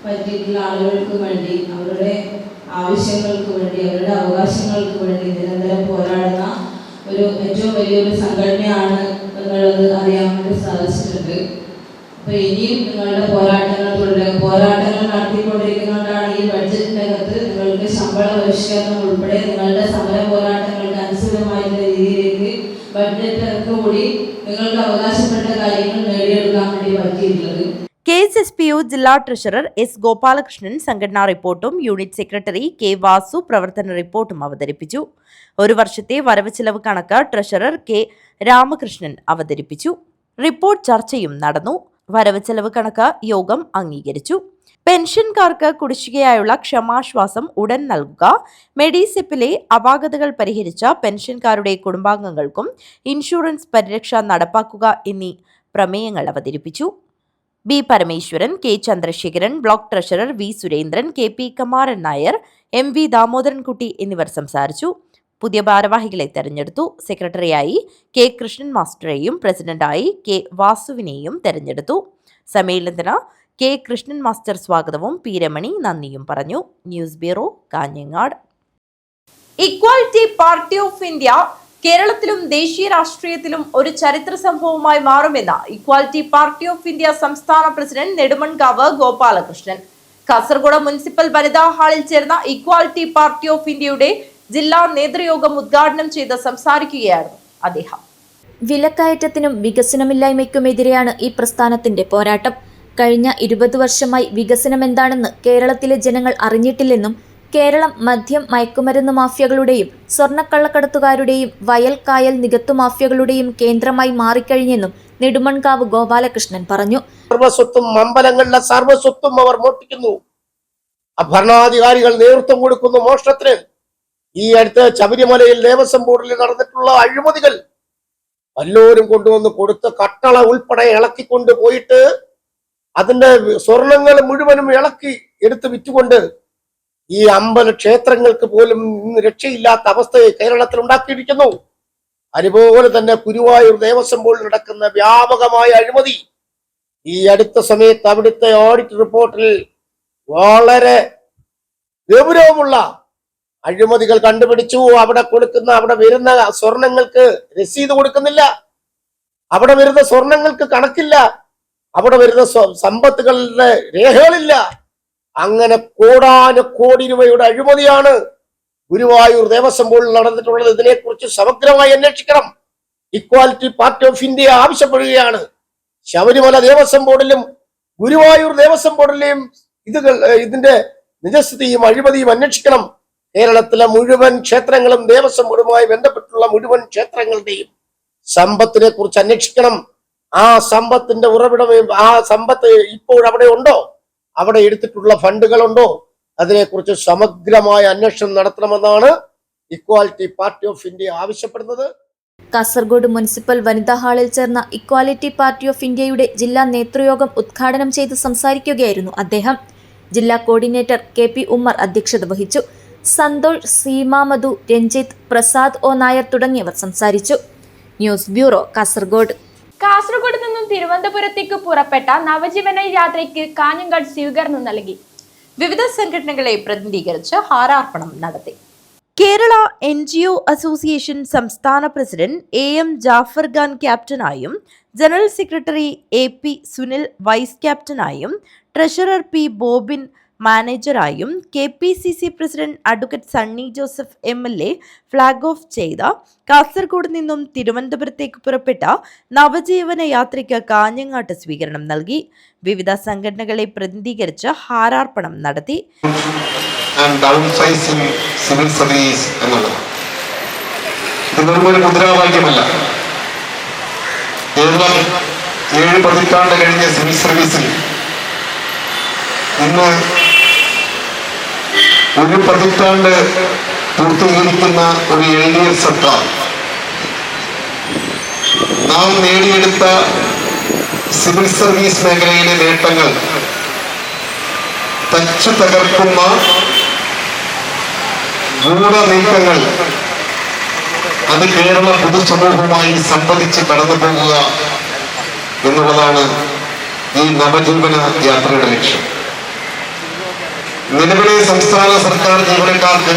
പറ്റിയിട്ടുള്ള ആളുകൾക്ക് വേണ്ടി, അവരുടെ ആവശ്യങ്ങൾക്ക് വേണ്ടി, അവരുടെ അവകാശങ്ങൾക്ക് വേണ്ടി നിരന്തരം പോരാടുന്ന ഒരു ഏറ്റവും വലിയൊരു സംഘടനയാണ് എന്നുള്ളത് അറിയാൻ വേണ്ടി സാധിച്ചിട്ടുണ്ട്. അപ്പൊ ഇനിയും നിങ്ങളുടെ പോരാട്ടങ്ങൾ തുടരുക. പോരാട്ടങ്ങൾ നടത്തിക്കൊണ്ടിരിക്കുന്നതുകൊണ്ടാണ് ഈ ബഡ്ജറ്റിനകത്ത് നിങ്ങൾക്ക് ശമ്പള പരിഷ്കരണം ഉൾപ്പെടെ നിങ്ങളുടെ സമര പോരാട്ടങ്ങൾക്ക് അനുസൃതമായിട്ടുള്ള രീതിയിലേക്ക് ബഡ്ജറ്റ് കൂടി നിങ്ങൾക്ക് അവകാശപ്പെട്ട കാര്യങ്ങൾ നേടിയെടുക്കാൻ വേണ്ടി പറ്റിയിട്ടുള്ളത്. KSSPU ജില്ലാ ട്രഷറർ S. ഗോപാലകൃഷ്ണൻ സംഘടനാ റിപ്പോർട്ടും യൂണിറ്റ് സെക്രട്ടറി K. വാസു പ്രവർത്തന റിപ്പോർട്ടും അവതരിപ്പിച്ചു. ഒരു വർഷത്തെ വരവ് ചെലവ് കണക്ക് ട്രഷറർ K. രാമകൃഷ്ണൻ അവതരിപ്പിച്ചു. റിപ്പോർട്ട് ചർച്ചയും നടന്നു. വരവ് ചെലവ് കണക്ക് യോഗം അംഗീകരിച്ചു. പെൻഷൻകാർക്ക് കുടിശ്ശികയായുള്ള ക്ഷമാശ്വാസം ഉടൻ നൽകുക, മെഡിസെപ്പിലെ അപാകതകൾ പരിഹരിച്ച പെൻഷൻകാരുടെ കുടുംബാംഗങ്ങൾക്കും ഇൻഷുറൻസ് പരിരക്ഷ നടപ്പാക്കുക എന്നീ പ്രമേയങ്ങൾ അവതരിപ്പിച്ചു. B. Parameswaran, K. Chandrasekharan, block treasurer V. Surendran, KP Kamaran Nair, MV ദാമോദരൻകുട്ടി എന്നിവർ സംസാരിച്ചു. പുതിയ ഭാരവാഹികളെ തെരഞ്ഞെടുത്തു. സെക്രട്ടറിയായി K. കൃഷ്ണൻ മാസ്റ്ററെയും പ്രസിഡന്റായി K. വാസുവിനെയും തെരഞ്ഞെടുത്തു. സമ്മേളനത്തിന് K. കൃഷ്ണൻ മാസ്റ്റർ സ്വാഗതവും P. രമണി നന്ദിയും പറഞ്ഞു. News bureau, Kanhangad. Equality party of India കേരളത്തിലും ദേശീയ രാഷ്ട്രീയത്തിലും ഒരു ചരിത്ര സംഭവമായി മാറുമെന്ന് ഇക്വാലിറ്റി പാർട്ടി ഓഫ് ഇന്ത്യ സംസ്ഥാന പ്രസിഡന്റ് നെടുമൺകാവ് ഗോപാലകൃഷ്ണൻ കാസർഗോഡ് മുനിസിപ്പൽ വനിതാ ഹാളിൽ ചേർന്ന ഇക്വാലിറ്റി പാർട്ടി ഓഫ് ഇന്ത്യയുടെ ജില്ലാ നേതൃയോഗം ഉദ്ഘാടനം ചെയ്ത് സംസാരിക്കുകയായിരുന്നു അദ്ദേഹം. വിലക്കയറ്റത്തിനും വികസനമില്ലായ്മയ്ക്കുമെതിരെയാണ് ഈ പ്രസ്ഥാനത്തിന്റെ പോരാട്ടം. കഴിഞ്ഞ 20 വർഷമായി വികസനം എന്താണെന്ന് കേരളത്തിലെ ജനങ്ങൾ അറിഞ്ഞിട്ടില്ലെന്നും കേരളം മദ്യം മയക്കുമരുന്ന് മാഫിയകളുടെയും സ്വർണ്ണക്കള്ളക്കടത്തുകാരുടെയും വയൽ കായൽ നികത്തു മാഫിയകളുടെയും കേന്ദ്രമായി മാറിക്കഴിഞ്ഞെന്നും നെടുമൺകാവ് ഗോപാലകൃഷ്ണൻ പറഞ്ഞു. സർവസ്വത്തും അമ്പലങ്ങളിലെ സർവസ്വത്തും അവർ മോഷ്ടിക്കുന്നു. ഭരണാധികാരികൾ നേതൃത്വം കൊടുക്കുന്നു മോഷണത്തിന്. ഈ അടുത്ത് ശബരിമലയിൽ ദേവസ്വം ബോർഡിൽ നടന്നിട്ടുള്ള അഴിമതികൾ വല്ലോരും കൊണ്ടുവന്ന് കൊടുത്ത് കട്ടള ഉൾപ്പെടെ ഇളക്കിക്കൊണ്ട് പോയിട്ട് അതിന്റെ സ്വർണങ്ങൾ മുഴുവനും ഇളക്കി എടുത്ത് വിറ്റുകൊണ്ട് ഈ അമ്പല ക്ഷേത്രങ്ങൾക്ക് പോലും ഇന്ന് രക്ഷയില്ലാത്ത അവസ്ഥയെ കേരളത്തിൽ ഉണ്ടാക്കിയിരിക്കുന്നു. അതുപോലെ തന്നെ ഗുരുവായൂർ ദേവസ്വം ബോർഡിൽ നടക്കുന്ന വ്യാപകമായ അഴിമതി ഈ അടുത്ത സമയത്ത് അവിടുത്തെ ഓഡിറ്റ് റിപ്പോർട്ടിൽ വളരെ ഗൗരവമുള്ള അഴിമതികൾ കണ്ടുപിടിച്ചു. അവിടെ വരുന്ന സ്വർണങ്ങൾക്ക് രസീത് കൊടുക്കുന്നില്ല, അവിടെ വരുന്ന സ്വർണങ്ങൾക്ക് കണക്കില്ല, അവിടെ വരുന്ന സമ്പത്തുകളുടെ രേഖകളില്ല. അങ്ങനെ കോടാനുകോടി രൂപയുടെ അഴിമതിയാണ് ഗുരുവായൂർ ദേവസ്വം ബോർഡിൽ നടന്നിട്ടുള്ളത്. ഇതിനെക്കുറിച്ച് സമഗ്രമായി അന്വേഷിക്കണം. ഇക്വാലിറ്റി പാർട്ടി ഓഫ് ഇന്ത്യ ആവശ്യപ്പെടുകയാണ്. ശബരിമല ദേവസ്വം ബോർഡിലും ഗുരുവായൂർ ദേവസ്വം ബോർഡിലെയും ഇതിന്റെ നിജസ്ഥിതിയും അഴിമതിയും അന്വേഷിക്കണം. കേരളത്തിലെ മുഴുവൻ ക്ഷേത്രങ്ങളും ദേവസ്വം ബോർഡുമായി ബന്ധപ്പെട്ടുള്ള മുഴുവൻ ക്ഷേത്രങ്ങളുടെയും സമ്പത്തിനെ കുറിച്ച് അന്വേഷിക്കണം. ആ സമ്പത്തിന്റെ ഉറവിടം, ആ സമ്പത്ത് ഇപ്പോൾ അവിടെ ഉണ്ടോ, അവിടെ എടുത്തിട്ടുള്ള ഫണ്ടുകളുണ്ടോ, അതിനെക്കുറിച്ച് സമഗ്രമായ അന്വേഷണം നടത്തണമെന്നാണ് ഇക്വാലിറ്റി പാർട്ടി ഓഫ് ഇന്ത്യ ആവശ്യപ്പെടുന്നത്. കാസർഗോഡ് മുനിസിപ്പൽ വനിതാ ഹാളിൽ ചേർന്ന ഇക്വാലിറ്റി പാർട്ടി ഓഫ് ഇന്ത്യയുടെ ജില്ലാ നേതൃയോഗം ഉദ്ഘാടനം ചെയ്ത് സംസാരിക്കുകയായിരുന്നു അദ്ദേഹം. ജില്ലാ കോർഡിനേറ്റർ KP ഉമ്മർ അധ്യക്ഷത വഹിച്ചു. സന്തോഷ്, സീമ മധു, രഞ്ജിത്ത്, പ്രസാദ് O നായർ തുടങ്ങിയവർ സംസാരിച്ചു. News bureau, Kasaragod. കാസർഗോഡ് നിന്നും തിരുവനന്തപുരത്തേക്ക് പുറപ്പെട്ട നവജീവന യാത്രയ്ക്ക് കാഞ്ഞങ്ങാട് സ്വീകരണം നൽകി. വിവിധ സംഘടനകളെ പ്രതിനിധീകരിച്ച് ഹാരാർപ്പണം നടത്തി. കേരള NGO അസോസിയേഷൻ സംസ്ഥാന പ്രസിഡന്റ് AM ജാഫർ ഖാൻ ക്യാപ്റ്റനായും general secretary AP Sunil vice ക്യാപ്റ്റനായും ട്രഷറർ P ബോബിൻ മാനേജറായും KPCC president advocate Sunny Joseph MLA flag off ചെയ്ത കാസർഗോഡ് നിന്നും തിരുവനന്തപുരത്തേക്ക് പുറപ്പെട്ട നവജീവന യാത്രയ്ക്ക് കാഞ്ഞങ്ങാട്ട് സ്വീകരണം നൽകി. വിവിധ സംഘടനകളെ പ്രതിനിധീകരിച്ച് ഹാരാർപ്പണം നടത്തി. സിവിൽ സർവീസ് എന്നുള്ളത് ഇതൊരു മുദ്രാവാക്യമല്ല. കേരളം 7 പതിറ്റാണ്ട് കഴിഞ്ഞ സിവിൽ സർവീസിൽ ഇന്ന് 1 പതിറ്റാണ്ട് പൂർത്തീകരിക്കുന്ന ഒരു LDF സർക്കാർ നാം നേടിയെടുത്ത സിവിൽ സർവീസ് മേഖലയിലെ നേട്ടങ്ങൾ തച്ചു തകർക്കുന്ന ഗൂഢനീക്കങ്ങൾ അത് കേരള പൊതുസമൂഹവുമായി സംവദിച്ച് കടന്നു പോകുക എന്നുള്ളതാണ് ഈ നവജീവന യാത്രയുടെ ലക്ഷ്യം. നിലവിലെ സംസ്ഥാന സർക്കാർ ജീവനക്കാർക്ക്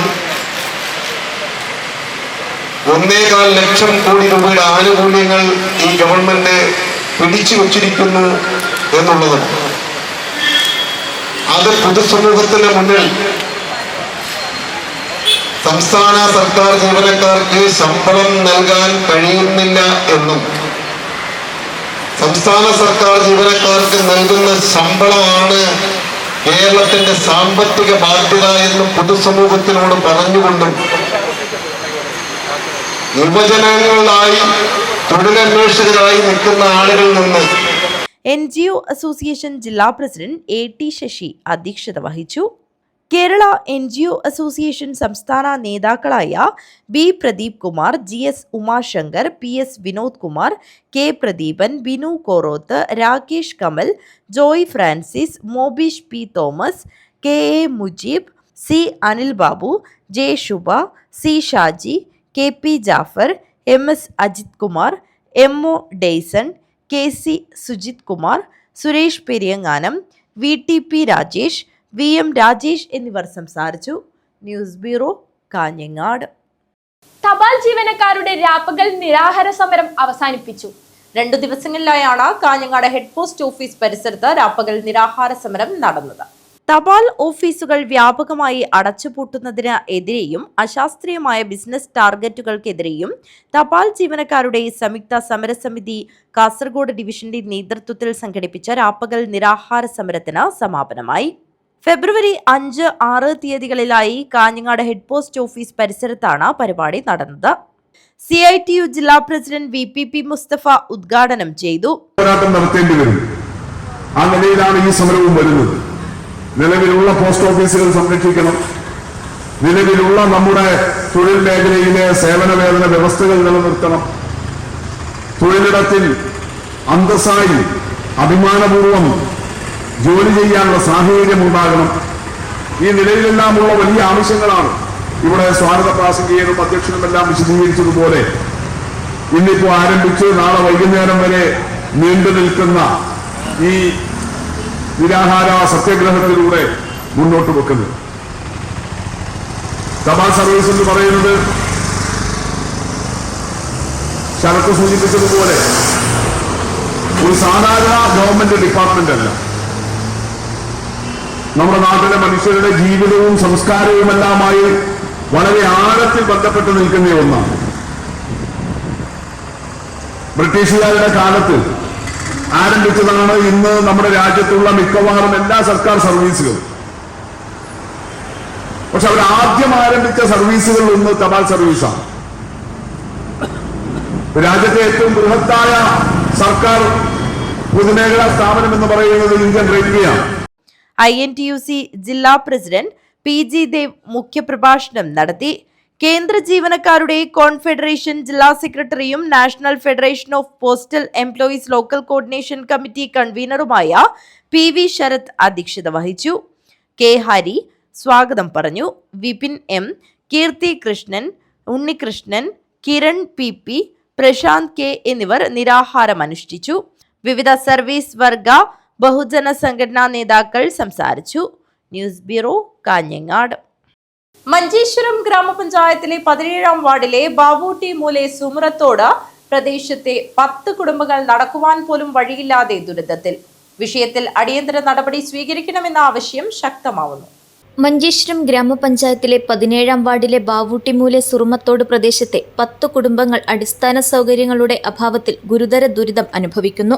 1.25 ലക്ഷം കോടി രൂപയുടെ ആനുകൂല്യങ്ങൾ ഈ ഗവൺമെന്റ് പിടിച്ചു വച്ചിരിക്കുന്നു എന്നുള്ളതും അത് പൊതുസമൂഹത്തിന് മുന്നിൽ സംസ്ഥാന സർക്കാർ ജീവനക്കാർക്ക് ശമ്പളം നൽകാൻ കഴിയുന്നില്ല എന്നും സംസ്ഥാന സർക്കാർ ജീവനക്കാർക്ക് നൽകുന്ന ശമ്പളമാണ് കേരളത്തിന്റെ സാമ്പത്തിക ബാധ്യത എന്നും പൊതുസമൂഹത്തിനോട് പറഞ്ഞുകൊണ്ടും യുവജനങ്ങളായി തൊഴിലന്വേഷകരായി നിൽക്കുന്ന ആളുകളിൽ നിന്ന് NGO അസോസിയേഷൻ ജില്ലാ പ്രസിഡന്റ് AT ശശി അധ്യക്ഷത വഹിച്ചു. കേരള NGO അസോസിയേഷൻ സംസ്ഥാന നേതാക്കളായ B Pradeep Kumar, GS Umashankar, PS Vinod Kumar, K Pradeepan, Binu Koroth, Rakesh Kamal, Joy Francis, Mobish P Thomas, KA Mujeeb, C Anil Babu, J Shubha, C Shaji, KP Jafar, MS Ajith Kumar, MO Dayson, KC Sujith Kumar, Suresh Periyanganam, VTP Rajesh, VM Rajesh എന്നിവർ സംസാരിച്ചു. News bureau, Kanhangad. തപാൽ ജീവനക്കാരുടെ രാപ്പകൽ നിരാഹാര സമരം അവസാനിപ്പിച്ചു. 2 ദിവസങ്ങളിലായാണ് കാഞ്ഞങ്ങാട് ഹെഡ് പോസ്റ്റ് ഓഫീസ് പരിസരത്ത് രാപ്പകൽ നിരാഹാര സമരം നടന്നത്. തപാൽ ഓഫീസുകൾ വ്യാപകമായി അടച്ചുപൂട്ടുന്നതിന് എതിരെയും അശാസ്ത്രീയമായ ബിസിനസ് ടാർഗറ്റുകൾക്കെതിരെയും തപാൽ ജീവനക്കാരുടെ സംയുക്ത സമരസമിതി കാസർഗോഡ് ഡിവിഷന്റെ നേതൃത്വത്തിൽ സംഘടിപ്പിച്ച രാപ്പകൽ നിരാഹാര സമരത്തിന് സമാപനമായി. ഫെബ്രുവരി 5, 6 തീയതികളിലായി കാഞ്ഞങ്ങാട് ഹെഡ് പോസ്റ്റ് ഓഫീസ് പരിസരത്താണ് പരിപാടി നടന്നത്. CITU ജില്ലാ പ്രസിഡന്റ് VPP മുസ്തഫ ഉദ്ഘാടനം ചെയ്തു. പോരാട്ടം നടത്തേണ്ടി വരും. ആ നിലയിലാണ് ഈ സമരവും വരുന്നത്. നിലവിലുള്ള പോസ്റ്റ് ഓഫീസുകൾ സംരക്ഷിക്കണം. നിലവിലുള്ള നമ്മുടെ തൊഴിൽ മേഖലയിലെ സേവന വേതന വ്യവസ്ഥകൾ നിലനിർത്തണം. തൊഴിലിടത്തിൽ അന്തസ്സായി അഭിമാനപൂർവം ജോലി ചെയ്യാനുള്ള സാഹചര്യം ഉണ്ടാകണം. ഈ നിലയിലെല്ലാമുള്ള വലിയ ആവശ്യങ്ങളാണ് ഇവിടെ സ്വാഗത പ്രാസംഗികനും അധ്യക്ഷനുമെല്ലാം വിശദീകരിച്ചതുപോലെ ഇന്നിപ്പോ ആരംഭിച്ച് നാളെ വൈകുന്നേരം വരെ നീണ്ടു നിൽക്കുന്ന ഈ നിരാഹാര സത്യാഗ്രഹത്തിലൂടെ മുന്നോട്ട് വെക്കുന്നത്. തപാൽ സർവീസ് എന്ന് പറയുന്നത് ശരത്ത് സൂചിപ്പിച്ചതുപോലെ ഒരു സാധാരണ ഗവൺമെന്റ് ഡിപ്പാർട്ട്മെന്റ് അല്ല. നമ്മുടെ നാട്ടിലെ മനുഷ്യരുടെ ജീവിതവും സംസ്കാരവുമെല്ലാമായി വളരെ ആഴത്തിൽ ബന്ധപ്പെട്ട് നിൽക്കുന്ന ഒന്നാണ്. ബ്രിട്ടീഷുകാരുടെ കാലത്ത് ആരംഭിച്ചതാണ് ഇന്ന് നമ്മുടെ രാജ്യത്തുള്ള മിക്കവാറും എല്ലാ സർക്കാർ സർവീസുകളും. പക്ഷെ അവർ ആദ്യം ആരംഭിച്ച സർവീസുകളിൽ ഒന്ന് തപാൽ സർവീസാണ്. രാജ്യത്തെ ഏറ്റവും ബൃഹത്തായ സർക്കാർ പൊതുമേഖലാ സ്ഥാപനം എന്ന് പറയുന്നത് ഇന്ത്യൻ റെയിൽവേയാണ്. INTUC ജില്ലാ പ്രസിഡന്റ് PG ദേവ് മുഖ്യപ്രഭാഷണം നടത്തി. കേന്ദ്ര ജീവനക്കാരുടെ കോൺഫെഡറേഷൻ ജില്ലാ സെക്രട്ടറിയും national federation of postal employees local coordination committee കൺവീനറുമായ PV ശരത് അധ്യക്ഷത വഹിച്ചു. K ഹരി സ്വാഗതം പറഞ്ഞു. വിപിൻ M, കീർത്തി കൃഷ്ണൻ, ഉണ്ണികൃഷ്ണൻ, കിരൺ PP, പ്രശാന്ത് K എന്നിവർ നിരാഹാരം അനുഷ്ഠിച്ചു. വിവിധ സർവീസ് വർഗ ബഹുജന സംഘടനാ നേതാക്കൾ സംസാരിച്ചു. News bureau, Kanhangad. മഞ്ചേശ്വരം ഗ്രാമപഞ്ചായത്തിലെ 17-ാം വാർഡിലെ ബാബൂട്ടി മൂലെ സുമറത്തോട് പ്രദേശത്തെ 10 കുടുംബങ്ങൾ നടക്കുവാൻ പോലും വഴിയില്ലാതെ ദുരിതത്തിൽ. വിഷയത്തിൽ അടിയന്തര നടപടി സ്വീകരിക്കണമെന്ന ആവശ്യം ശക്തമാവുന്നു. മഞ്ചേശ്വരം ഗ്രാമപഞ്ചായത്തിലെ 17-ാം വാർഡിലെ ബാവൂട്ടിമൂലെ സുറുമത്തോട് പ്രദേശത്തെ 10 കുടുംബങ്ങൾ അടിസ്ഥാന സൗകര്യങ്ങളുടെ അഭാവത്തിൽ ഗുരുതര ദുരിതം അനുഭവിക്കുന്നു.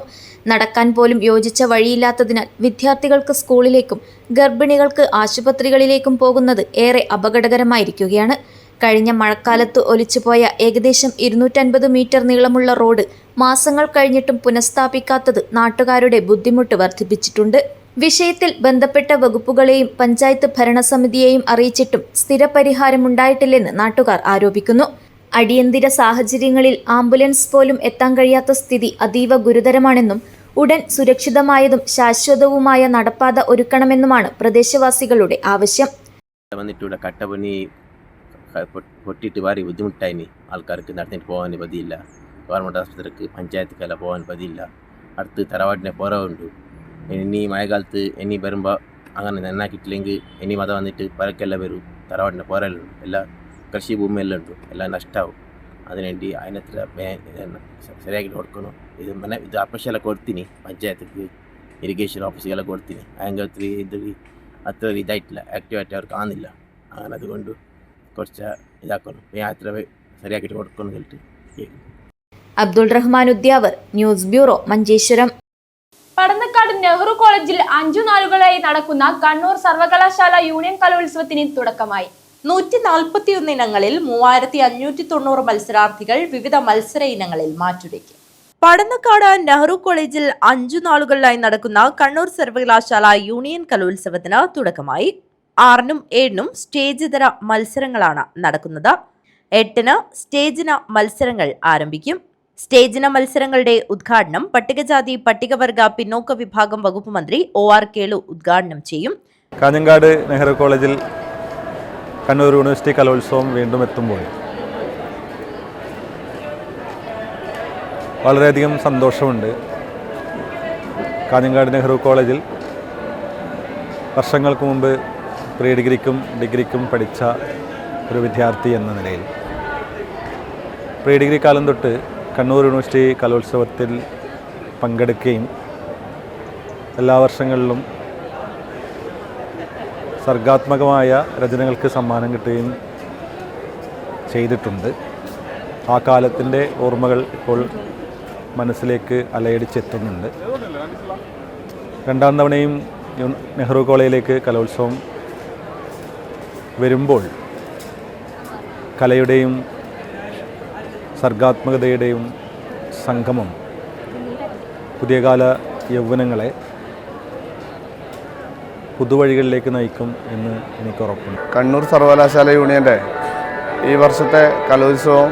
നടക്കാൻ പോലും യോജിച്ച വഴിയില്ലാത്തതിനാൽ വിദ്യാർത്ഥികൾക്ക് സ്കൂളിലേക്കും ഗർഭിണികൾക്ക് ആശുപത്രികളിലേക്കും പോകുന്നത് ഏറെ അപകടകരമായിരിക്കുകയാണ്. കഴിഞ്ഞ മഴക്കാലത്ത് ഒലിച്ചുപോയ ഏകദേശം 250 മീറ്റർ നീളമുള്ള റോഡ് മാസങ്ങൾ കഴിഞ്ഞിട്ടും പുനഃസ്ഥാപിക്കാത്തത് നാട്ടുകാരുടെ ബുദ്ധിമുട്ട് വർദ്ധിപ്പിച്ചിട്ടുണ്ട്. വിഷയത്തിൽ ബന്ധപ്പെട്ട വകുപ്പുകളെയും പഞ്ചായത്ത് ഭരണസമിതിയെയും അറിയിച്ചിട്ടും സ്ഥിരപരിഹാരമുണ്ടായിട്ടില്ലെന്ന് നാട്ടുകാർ ആരോപിക്കുന്നു. അടിയന്തര സാഹചര്യങ്ങളിൽ ആംബുലൻസ് പോലും എത്താൻ കഴിയാത്ത സ്ഥിതി അതീവ ഗുരുതരമാണെന്നും ഉടൻ സുരക്ഷിതമായതും ശാശ്വതവുമായ നടപ്പാത ഒരുക്കണമെന്നുമാണ് പ്രദേശവാസികളുടെ ആവശ്യം. പൊട്ടിയിട്ട് ഭാരി ബുദ്ധിമുട്ടായിന് ആൾക്കാർക്ക് നടന്നിട്ട് പോകാൻ പതിയില്ല. ഗവൺമെൻറ് ആശുപത്രിക്ക് പഞ്ചായത്തിക്കെല്ലാം പോകാൻ പതിയില്ല. അടുത്ത് തറവാട്ടിനെ പുറവുണ്ട്. ഇനി മഴക്കാലത്ത് ഇനി വരുമ്പോൾ അങ്ങനെ നന്നാക്കിയിട്ടില്ലെങ്കിൽ ഇനി മത വന്നിട്ട് പരക്കെല്ലാം വരും. തറവാട്ടിനെ പുറമെല്ലാം എല്ലാ കൃഷി ഭൂമിയെല്ലാം ഉണ്ട്, എല്ലാം നഷ്ടമാവും. അതിനുവേണ്ടി അതിനത്ര ശരിയാക്കി കൊടുക്കണം. ഇത് അപ്പശെല്ലാം കൊടുത്തിന് പഞ്ചായത്തിക്ക്, ഇറിഗേഷൻ ഓഫീസുകളെ കൊടുത്തിന്. അതിൻ്റെ അത്ര ഇതായിട്ടില്ല, ആക്റ്റീവായിട്ട് അവർക്ക് കാണുന്നില്ല. അങ്ങനെ അതുകൊണ്ട് കുറച്ച് ഇതാക്കണം, യാത്ര ശരിയാക്കിയിട്ട് കൊടുക്കണം കേട്ട്. Abdul Rahman Udyavar, news bureau, Manjeshwaram. പടന്നക്കാട് നെഹ്റു കോളേജിൽ 5 നാളുകളായി നടക്കുന്ന കണ്ണൂർ സർവകലാശാല യൂണിയൻ കലോത്സവത്തിന് തുടക്കമായി. 141 ഇനങ്ങളിൽ 3590 മത്സരാർത്ഥികൾ വിവിധ മത്സര ഇനങ്ങളിൽ മാറ്റുരയ്ക്കും. പടന്നക്കാട് നെഹ്റു കോളേജിൽ 5 നാളുകളിലായി നടക്കുന്ന കണ്ണൂർ സർവകലാശാല യൂണിയൻ കലോത്സവത്തിന് തുടക്കമായി. 6-നും 7-നും സ്റ്റേജ് ഇതര മത്സരങ്ങളാണ് നടക്കുന്നത്. 8-ന് സ്റ്റേജിന മത്സരങ്ങൾ ആരംഭിക്കും. സ്റ്റേജിന മത്സരങ്ങളുടെ ഉദ്ഘാടനം പട്ടികജാതി പട്ടികവർഗ പിന്നോക്ക വിഭാഗം വകുപ്പ് മന്ത്രി OR കേളു ഉദ്ഘാടനം ചെയ്യും. കാഞ്ഞങ്ങാട് നെഹ്റു കോളേജിൽ കണ്ണൂർ യൂണിവേഴ്സിറ്റി കലോത്സവം വീണ്ടും എത്തുമ്പോൾ വളരെയധികം സന്തോഷമുണ്ട്. കാഞ്ഞങ്ങാട് നെഹ്റു കോളേജിൽ വർഷങ്ങൾക്ക് മുമ്പ് പ്രീ ഡിഗ്രിക്കും ഡിഗ്രിക്കും പഠിച്ച ഒരു വിദ്യാർത്ഥി എന്ന നിലയിൽ പ്രീ ഡിഗ്രി കാലം തൊട്ട് കണ്ണൂർ യൂണിവേഴ്സിറ്റി കലോത്സവത്തിൽ പങ്കെടുക്കുകയും എല്ലാ വർഷങ്ങളിലും സർഗാത്മകമായ രചനകൾക്ക് സമ്മാനം കിട്ടുകയും ചെയ്തിട്ടുണ്ട്. ആ കാലത്തിൻ്റെ ഓർമ്മകൾ ഇപ്പോൾ മനസ്സിലേക്ക് അലയടിച്ചെത്തുന്നുണ്ട്. 2ാം തവണയും നെഹ്റു കോളേജിലേക്ക് കലോത്സവം വരുമ്പോൾ കലയുടെയും സർഗാത്മകതയുടെയും സംഗമം പുതിയ കാല യൗവനങ്ങളെ പുതുവഴികളിലേക്ക് നയിക്കും എന്ന് എനിക്ക് ഉറപ്പുണ്ട്. കണ്ണൂർ സർവകലാശാല യൂണിയൻ്റെ ഈ വർഷത്തെ കലോത്സവം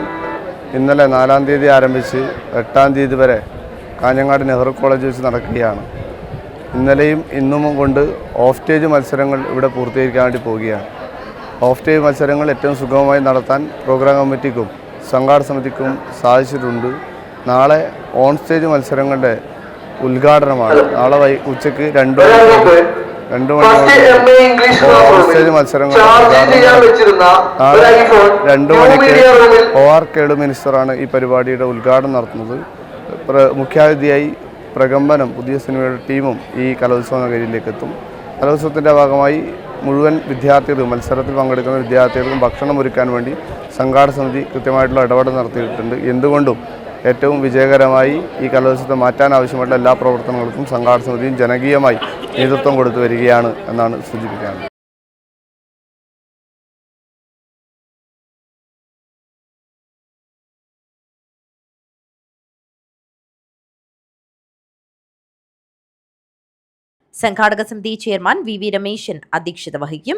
ഇന്നലെ 4-ാം തീയതി ആരംഭിച്ച് 8-ാം തീയതി വരെ കാഞ്ഞങ്ങാട് നെഹ്റു കോളേജ് വെച്ച് നടക്കുകയാണ്. ഇന്നലെയും ഇന്നും കൊണ്ട് ഓഫ് സ്റ്റേജ് മത്സരങ്ങൾ ഇവിടെ പൂർത്തീകരിക്കാൻ വേണ്ടി പോവുകയാണ്. ഓഫ് സ്റ്റേജ് മത്സരങ്ങൾ ഏറ്റവും സുഗമമായി നടത്താൻ പ്രോഗ്രാം കമ്മിറ്റിക്കും സംഘാടക സമിതിക്കും സാധിച്ചിട്ടുണ്ട്. നാളെ ഓൺ സ്റ്റേജ് മത്സരങ്ങളുടെ ഉദ്ഘാടനമാണ്. നാളെ ഉച്ചയ്ക്ക് 2 മണിക്ക് ഓൺ സ്റ്റേജ് മത്സരങ്ങൾ നാളെ 2 മണിക്ക് OR കേളു മിനിസ്റ്ററാണ് ഈ പരിപാടിയുടെ ഉദ്ഘാടനം നടത്തുന്നത്. മുഖ്യാതിഥിയായി പ്രകമ്പനം പുതിയ സിനിമയുടെ ടീമും ഈ കലോത്സവ നഗരിയിലേക്ക് എത്തും. കലോത്സവത്തിൻ്റെ ഭാഗമായി മുഴുവൻ വിദ്യാർത്ഥികൾക്കും മത്സരത്തിൽ പങ്കെടുക്കുന്ന വിദ്യാർത്ഥികൾക്കും ഭക്ഷണം ഒരുക്കാൻ വേണ്ടി സംഘാടക സമിതി കൃത്യമായിട്ടുള്ള ഇടപെടൽ നടത്തിയിട്ടുണ്ട്. എന്തുകൊണ്ടും ഏറ്റവും വിജയകരമായി ഈ കലോത്സവത്തെ മാറ്റാൻ ആവശ്യമായിട്ടുള്ള എല്ലാ പ്രവർത്തനങ്ങൾക്കും സംഘാടക സമിതിയും ജനകീയമായി നേതൃത്വം കൊടുത്തു വരികയാണ് എന്നാണ് സൂചിപ്പിക്കാനുള്ളത്. സംഘാടക സമിതി ചെയർമാൻ VV രമേശൻ അധ്യക്ഷത വഹിക്കും.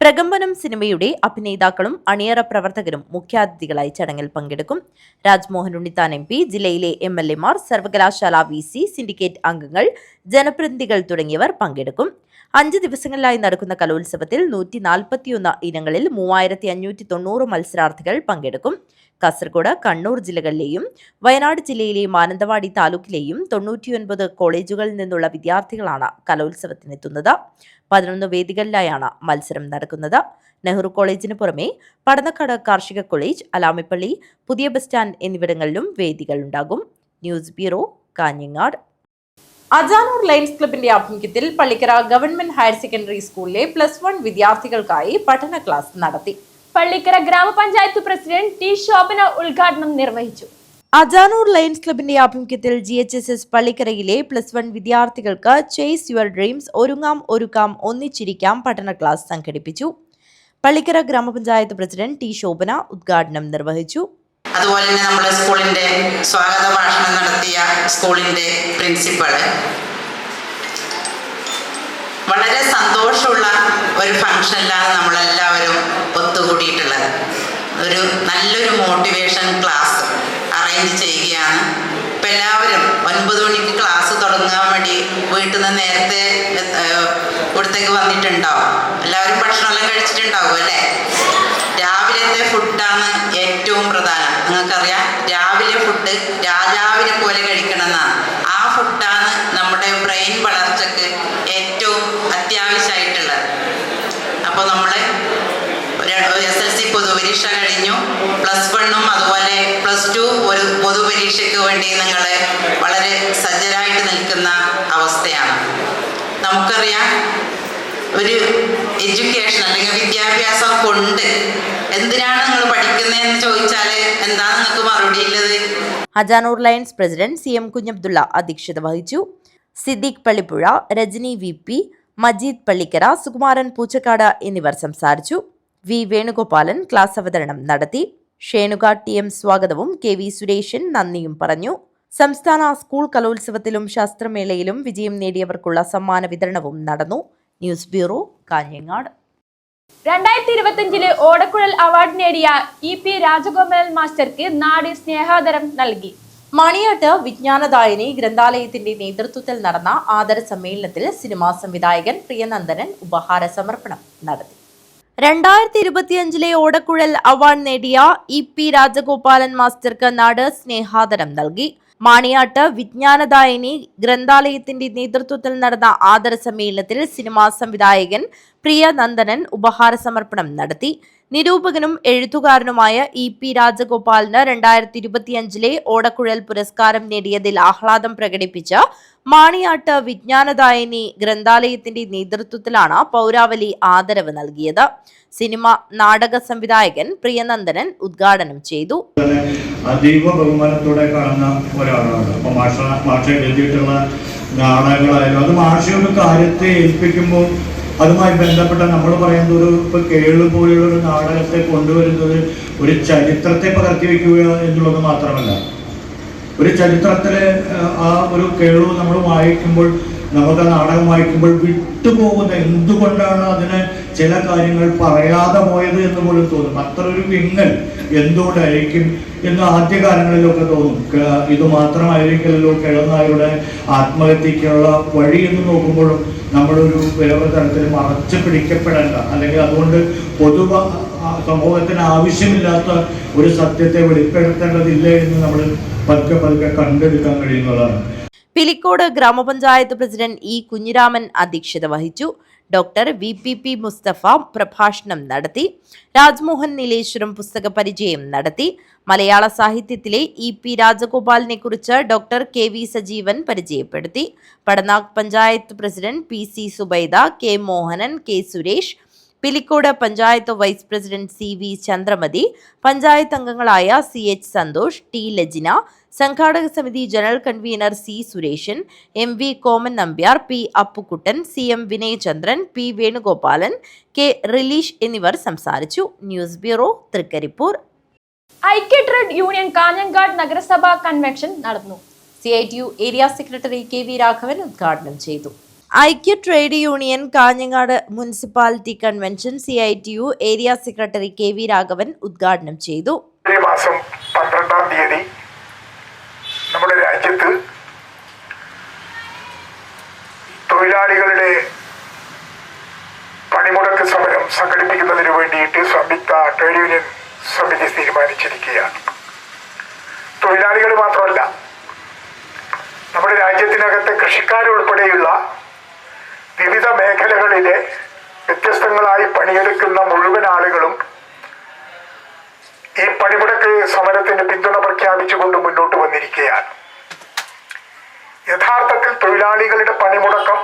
പ്രകമ്പനം സിനിമയുടെ അഭിനേതാക്കളും അണിയറ പ്രവർത്തകരും മുഖ്യാതിഥികളായി ചടങ്ങിൽ പങ്കെടുക്കും. രാജ്മോഹൻ ഉണ്ണിത്താൻ MP, ജില്ലയിലെ MLA മാർ, സർവകലാശാല VC, സിൻഡിക്കേറ്റ് അംഗങ്ങൾ, ജനപ്രതിനിധികൾ തുടങ്ങിയവർ പങ്കെടുക്കും. 5 ദിവസങ്ങളിലായി നടക്കുന്ന കലോത്സവത്തിൽ 141 ഇനങ്ങളിൽ 3590 മത്സരാർത്ഥികൾ പങ്കെടുക്കും. കാസർഗോഡ്, കണ്ണൂർ ജില്ലകളിലെയും വയനാട് ജില്ലയിലെയും മാനന്തവാടി താലൂക്കിലെയും 99 കോളേജുകളിൽ നിന്നുള്ള വിദ്യാർത്ഥികളാണ് കലോത്സവത്തിനെത്തുന്നത്. 11 വേദികളിലായാണ് മത്സരം നടക്കുന്നത്. നെഹ്റു കോളേജിന് പുറമെ പടന്നക്കാട് കാർഷിക കോളേജ്, അലാമിപ്പള്ളി, പുതിയ ബസ് സ്റ്റാൻഡ് എന്നിവിടങ്ങളിലും വേദികളുണ്ടാകും. News bureau, Kanhangad. Ajanur lions ക്ലബിന്റെ ആഭിമുഖ്യത്തിൽ പള്ളിക്കര ഗവൺമെന്റ് ഹയർ സെക്കൻഡറി സ്കൂളിലെ +1 വിദ്യാർത്ഥികൾക്കായി പഠന ക്ലാസ് നടത്തി. പള്ളിക്കര ഗ്രാമപഞ്ചായത്ത് പ്രസിഡന്റ് ടി ശോഭന ഉദ്ഘാടനം നിർവഹിച്ചു. അജാനൂർ ലയൺസ് ക്ലബിന്റെ ആഭിമുഖ്യത്തിൽ GHSS പള്ളിക്കരയിലെ +1 വിദ്യാർത്ഥികൾക്ക് ചേസ് യുവർ ഡ്രീംസ്, ഒരുക്കാം ഒന്നിച്ചിരിക്കാം പഠന ക്ലാസ് സംഘടിപ്പിച്ചു. പള്ളിക്കര ഗ്രാമപഞ്ചായത്ത് പ്രസിഡന്റ് ടി ശോഭന ഉദ്ഘാടനം നിർവഹിച്ചു. അതുപോലെ തന്നെ നമ്മുടെ സ്കൂളിൻ്റെ സ്വാഗത ഭാഷണം നടത്തിയ സ്കൂളിൻ്റെ പ്രിൻസിപ്പള്, വളരെ സന്തോഷമുള്ള ഒരു ഫംഗ്ഷനിലാണ് നമ്മളെല്ലാവരും ഒത്തുകൂടിയിട്ടുള്ളത്. ഒരു നല്ലൊരു മോട്ടിവേഷൻ ക്ലാസ് അറേഞ്ച് ചെയ്യുകയാണ്. ഇപ്പം എല്ലാവരും 9 മണിക്ക് ക്ലാസ് തുടങ്ങാൻ വേണ്ടി വീട്ടിൽ നിന്ന് നേരത്തെ ഇവിടത്തേക്ക് വന്നിട്ടുണ്ടാവും. എല്ലാവരും ഭക്ഷണമെല്ലാം കഴിച്ചിട്ടുണ്ടാവും അല്ലേ? രാവിലത്തെ ഫുഡാണ് ഏറ്റവും പ്രധാനം. നിങ്ങൾക്കറിയാം, രാവിലെ ഫുഡ് രാജാവിനെ പോലെ കഴിക്കണമെന്നാണ്. ആ ഫുഡാണ് നമ്മുടെ ബ്രെയിൻ വളർച്ചയ്ക്ക് ഏറ്റവും അത്യാവശ്യമായിട്ടുള്ളത്. അപ്പോൾ നമ്മൾ SLC പൊതുപരീക്ഷ കഴിഞ്ഞു, +1ഉം അതുപോലെ +2 ഒരു പൊതുപരീക്ഷയ്ക്ക് വേണ്ടി നിങ്ങൾ വളരെ സജ്ജരായിട്ട് നിൽക്കുന്ന അവസ്ഥയാണ്. നമുക്കറിയാം, ഒരു എഡ്യൂക്കേഷൻ അല്ലെങ്കിൽ വിദ്യാഭ്യാസം കൊണ്ട് എന്തിനാണ് നിങ്ങൾ പഠിക്കുന്നതെന്ന് ചോദിച്ചാൽ എന്താണ് നിങ്ങൾക്ക് മറുപടി ഉള്ളത്? Ajanur lions president CM Kunhabdulla അധ്യക്ഷത വഹിച്ചു. സിദ്ദീഖ് പള്ളിപ്പുഴ, രജനി VP, മജീദ് പള്ളിക്കര, സുകുമാരൻ പൂച്ചക്കാട് എന്നിവർ സംസാരിച്ചു. V വേണുഗോപാലൻ ക്ലാസ് അവതരണം നടത്തി. ഷേണുക TM സ്വാഗതവും KV സുരേഷൻ നന്ദിയും പറഞ്ഞു. സംസ്ഥാന സ്കൂൾ കലോത്സവത്തിലും ശാസ്ത്രമേളയിലും വിജയം നേടിയവർക്കുള്ള സമ്മാന വിതരണവും നടന്നു. News bureau, Kanhangad. 2025 ഓടക്കുഴൽ അവാർഡ് നേടിയ EP രാജഗോപാലൻ മാസ്റ്റർക്ക് നാട് സ്നേഹാദരം നൽകി. മണിയാട്ട് വിജ്ഞാനദായിനി ഗ്രന്ഥാലയത്തിന്റെ നേതൃത്വത്തിൽ നടന്ന ആദര സമ്മേളനത്തിൽ സിനിമാ സംവിധായകൻ പ്രിയനന്ദനൻ ഉപഹാര സമർപ്പണം നടത്തി. 2025 ഓടക്കുഴൽ അവാർഡ് നേടിയ EP രാജഗോപാലൻ മാസ്റ്റർക്ക് നാട് സ്നേഹാദരം നൽകി. മാണിയാട്ട് വിജ്ഞാനദായിനി ഗ്രന്ഥാലയത്തിന്റെ നേതൃത്വത്തിൽ നടന്ന ആദര സമ്മേളനത്തിൽ സിനിമാ സംവിധായകൻ പ്രിയനന്ദനൻ ഉപഹാര സമർപ്പണം നടത്തി. നിരൂപകനും എഴുത്തുകാരനുമായ EP രാജഗോപാലിന് 2025 ഓടക്കുഴൽ പുരസ്കാരം നേടിയതിൽ ആഹ്ലാദം പ്രകടിപ്പിച്ച മാണിയാട്ട് വിജ്ഞാനദായിനി ഗ്രന്ഥാലയത്തിന്റെ നേതൃത്വത്തിലാണ് പൗരാവലി ആദരവ് നൽകിയത്. സിനിമ നാടക സംവിധായകൻ പ്രിയനന്ദനൻ ഉദ്ഘാടനം ചെയ്തു. അതീവ ബഹുമാനത്തോടെ കാണുന്ന ഒരാളാണ്. അപ്പൊ മാഷ എഴുതിയിട്ടുള്ള നാടകങ്ങളായാലും അത് മാഷയുടെ കാര്യത്തെ ഏൽപ്പിക്കുമ്പോൾ അതുമായി ബന്ധപ്പെട്ട നമ്മൾ പറയുന്നത് ഇപ്പൊ കേളു പോലെയുള്ള ഒരു നാടകത്തെ കൊണ്ടുവരുന്നത് ഒരു ചരിത്രത്തെ പകർത്തി വയ്ക്കുക എന്നുള്ളത് മാത്രമല്ല, ഒരു ചരിത്രത്തിലെ ആ ഒരു കേളു നമ്മൾ വായിക്കുമ്പോൾ, നമുക്ക് ആ നാടകം വായിക്കുമ്പോൾ വിട്ടുപോകുന്ന എന്തുകൊണ്ടാണ് അതിന് ചില കാര്യങ്ങൾ പറയാതെ പോയത് എന്ന് പോലും തോന്നും. അത്ര ഒരു വിങ്ങൽ എന്തുകൊണ്ടായിരിക്കും എന്ന് ആദ്യകാലങ്ങളിലൊക്കെ തോന്നും. ഇത് മാത്രമായിരിക്കില്ലല്ലോ കേളനായരുടെ ആത്മഹത്യക്കുള്ള വഴി എന്ന് നോക്കുമ്പോഴും നമ്മളൊരു വേറെ തരത്തിൽ മറച്ചു പിടിക്കപ്പെടേണ്ട, അല്ലെങ്കിൽ അതുകൊണ്ട് സമൂഹത്തിന് ആവശ്യമില്ലാത്ത ഒരു സത്യത്തെ വെളിപ്പെടുത്തേണ്ടതില്ല എന്ന് നമ്മൾ പതുക്കെ കണ്ടെടുക്കാൻ കഴിയുന്നതാണ്. പിലിക്കോട് ഗ്രാമപഞ്ചായത്ത് പ്രസിഡന്റ് E കുഞ്ഞിരാമൻ അധ്യക്ഷത വഹിച്ചു. ഡോക്ടർ VPP മുസ്തഫ പ്രഭാഷണം നടത്തി. രാജ്മോഹൻ നീലേശ്വരം പുസ്തക പരിചയം നടത്തി. മലയാള സാഹിത്യത്തിലെ EP രാജഗോപാലിനെ കുറിച്ച് ഡോക്ടർ KV സജീവൻ പരിചയപ്പെടുത്തി. പടനാഗ് panchayat president PC Subaida, K Mohanan, K Suresh, Pilicode panchayat vice president CV Chandramathi, panchayat അംഗങ്ങളായ CH സന്തോഷ്, T ലജിന, സംഘാടക സമിതി general convener C Sureshan, MV Koman Nambiar, P Appukuttan, CM Vinayachandran, P Venugopalan, K Rileesh എന്നിവർ സംസാരിച്ചു. News bureau, Trikaripur. ഐക്യ ട്രേഡ് യൂണിയൻ കാഞ്ഞങ്ങാട് നഗരസഭാ കൺവെൻഷൻ നടന്നു. CITU area secretary KV Raghavan ഉദ്ഘാടനം ചെയ്തു. ഐക്യ trade union Kanhangad municipality convention CITU area secretary KV Raghavan ഉദ്ഘാടനം ചെയ്തു. ഈ മാസം 12-ാം തീയതി നമ്മുടെ രാജ്യത്ത് തൊഴിലാളികളുടെ പണിമുടക്ക് സമരം സംഘടിപ്പിക്കുന്നതിന് വേണ്ടിയിട്ട് സംയുക്ത ട്രേഡ് യൂണിയൻ സമിതി തീരുമാനിച്ചിരിക്കുകയാണ്. തൊഴിലാളികൾ മാത്രമല്ല, നമ്മുടെ രാജ്യത്തിനകത്തെ കൃഷിക്കാരുൾപ്പെടെയുള്ള വിവിധ മേഖലകളിലെ വ്യത്യസ്തങ്ങളായി പണിയെടുക്കുന്ന മുഴുവൻ ആളുകളും ഈ പണിമുടക്ക് സമരത്തിന് പിന്തുണ പ്രഖ്യാപിച്ചുകൊണ്ട് മുന്നോട്ട് വന്നിരിക്കുകയാണ്. യഥാർത്ഥത്തിൽ തൊഴിലാളികളുടെ പണിമുടക്കം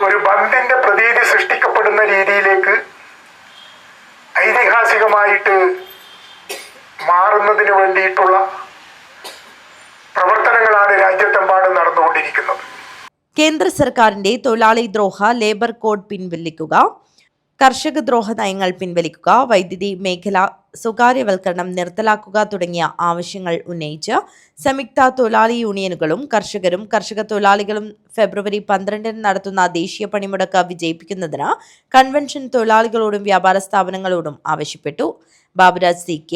ഒരു ബന്ദിന്റെ പ്രതീതി സൃഷ്ടിക്കപ്പെടുന്ന രീതിയിലേക്ക് ഐതിഹാസികമായിട്ട് മാറുന്നതിന് വേണ്ടിയിട്ടുള്ള പ്രവർത്തനങ്ങളാണ് രാജ്യത്തെമ്പാടും നടന്നുകൊണ്ടിരിക്കുന്നത്. കേന്ദ്ര സർക്കാരിന്റെ തൊഴിലാളി ദ്രോഹ ലേബർ കോഡ് പിൻവലിക്കുക, കർഷക ദ്രോഹ നയങ്ങൾ പിൻവലിക്കുക, വൈദ്യുതി മേഖല സ്വകാര്യവൽക്കരണം നിർത്തലാക്കുക തുടങ്ങിയ ആവശ്യങ്ങൾ ഉന്നയിച്ച് സംയുക്ത തൊഴിലാളി യൂണിയനുകളും കർഷകരും കർഷക തൊഴിലാളികളും ഫെബ്രുവരി 12 നടത്തുന്ന ദേശീയ പണിമുടക്ക് വിജയിപ്പിക്കുന്നതിന് കൺവെൻഷൻ തൊഴിലാളികളോടും വ്യാപാര സ്ഥാപനങ്ങളോടും ആവശ്യപ്പെട്ടു. Baburaj CK,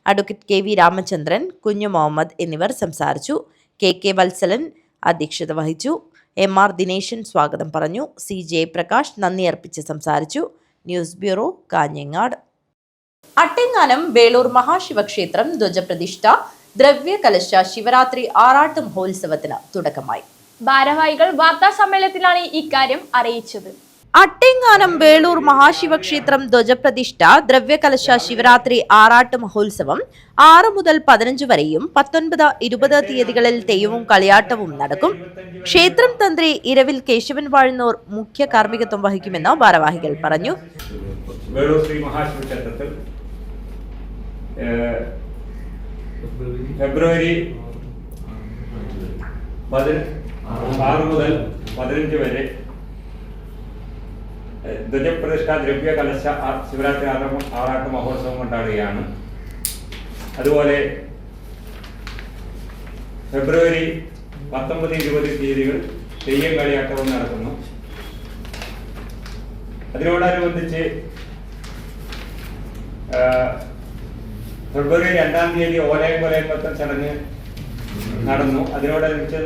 advocate KV Ramachandran, കുഞ്ഞു മുഹമ്മദ് എന്നിവർ സംസാരിച്ചു. KK വത്സലൻ അധ്യക്ഷത വഹിച്ചു. MR ദിനേശൻ സ്വാഗതം പറഞ്ഞു. CJ പ്രകാശ് നന്ദി അർപ്പിച്ച് സംസാരിച്ചു. News bureau, Kanhangad. അട്ടെങ്ങാനം വേളൂർ മഹാശിവക്ഷേത്രം ധ്വജപ്രതിഷ്ഠ, ദ്രവ്യകലശ ശിവരാത്രി ആറാട്ട് മഹോത്സവത്തിന് തുടക്കമായി. ഭാരവാഹികൾ വാർത്താ സമ്മേളനത്തിലാണ് ഇക്കാര്യം അറിയിച്ചത്. അട്ടെങ്ങാനം വേളൂർ മഹാശിവക്ഷേത്രം ധ്വജപ്രതിഷ്ഠ, ദ്രവ്യകലശ ശിവരാത്രി ആറാട്ട് മഹോത്സവം 6 മുതൽ 15 വരെയും 19, 20 തീയതികളിൽ തെയ്യവും കളിയാട്ടവും നടക്കും. ക്ഷേത്രം തന്ത്രി ഇരവിൽ കേശവൻ വാഴുന്നൂർ മുഖ്യ കാർമ്മികത്വം വഹിക്കുമെന്ന് ഭാരവാഹികൾ പറഞ്ഞു. വേളൂർ ശ്രീ മഹാശിവക്ഷേത്രത്തിൽ ഫെബ്രുവരി 6 മുതൽ 15 വരെ ധ്വജപ്രതിഷ്ഠ, ദ്രവ്യകലശ ശിവരാത്രി ആറാട്ട് മഹോത്സവം കൊണ്ടാടുകയാണ്. അതുപോലെ ഫെബ്രുവരി 19, 20 തീയതികൾ തെയ്യം കളിയാട്ടവും നടക്കുന്നു. അതിനോടനുബന്ധിച്ച് ഫെബ്രുവരി 2-ാം തീയതി ഓലയം കൊലയമ്പത്തം ചടങ്ങ് നടന്നു. അതിനോടനുബന്ധിച്ച്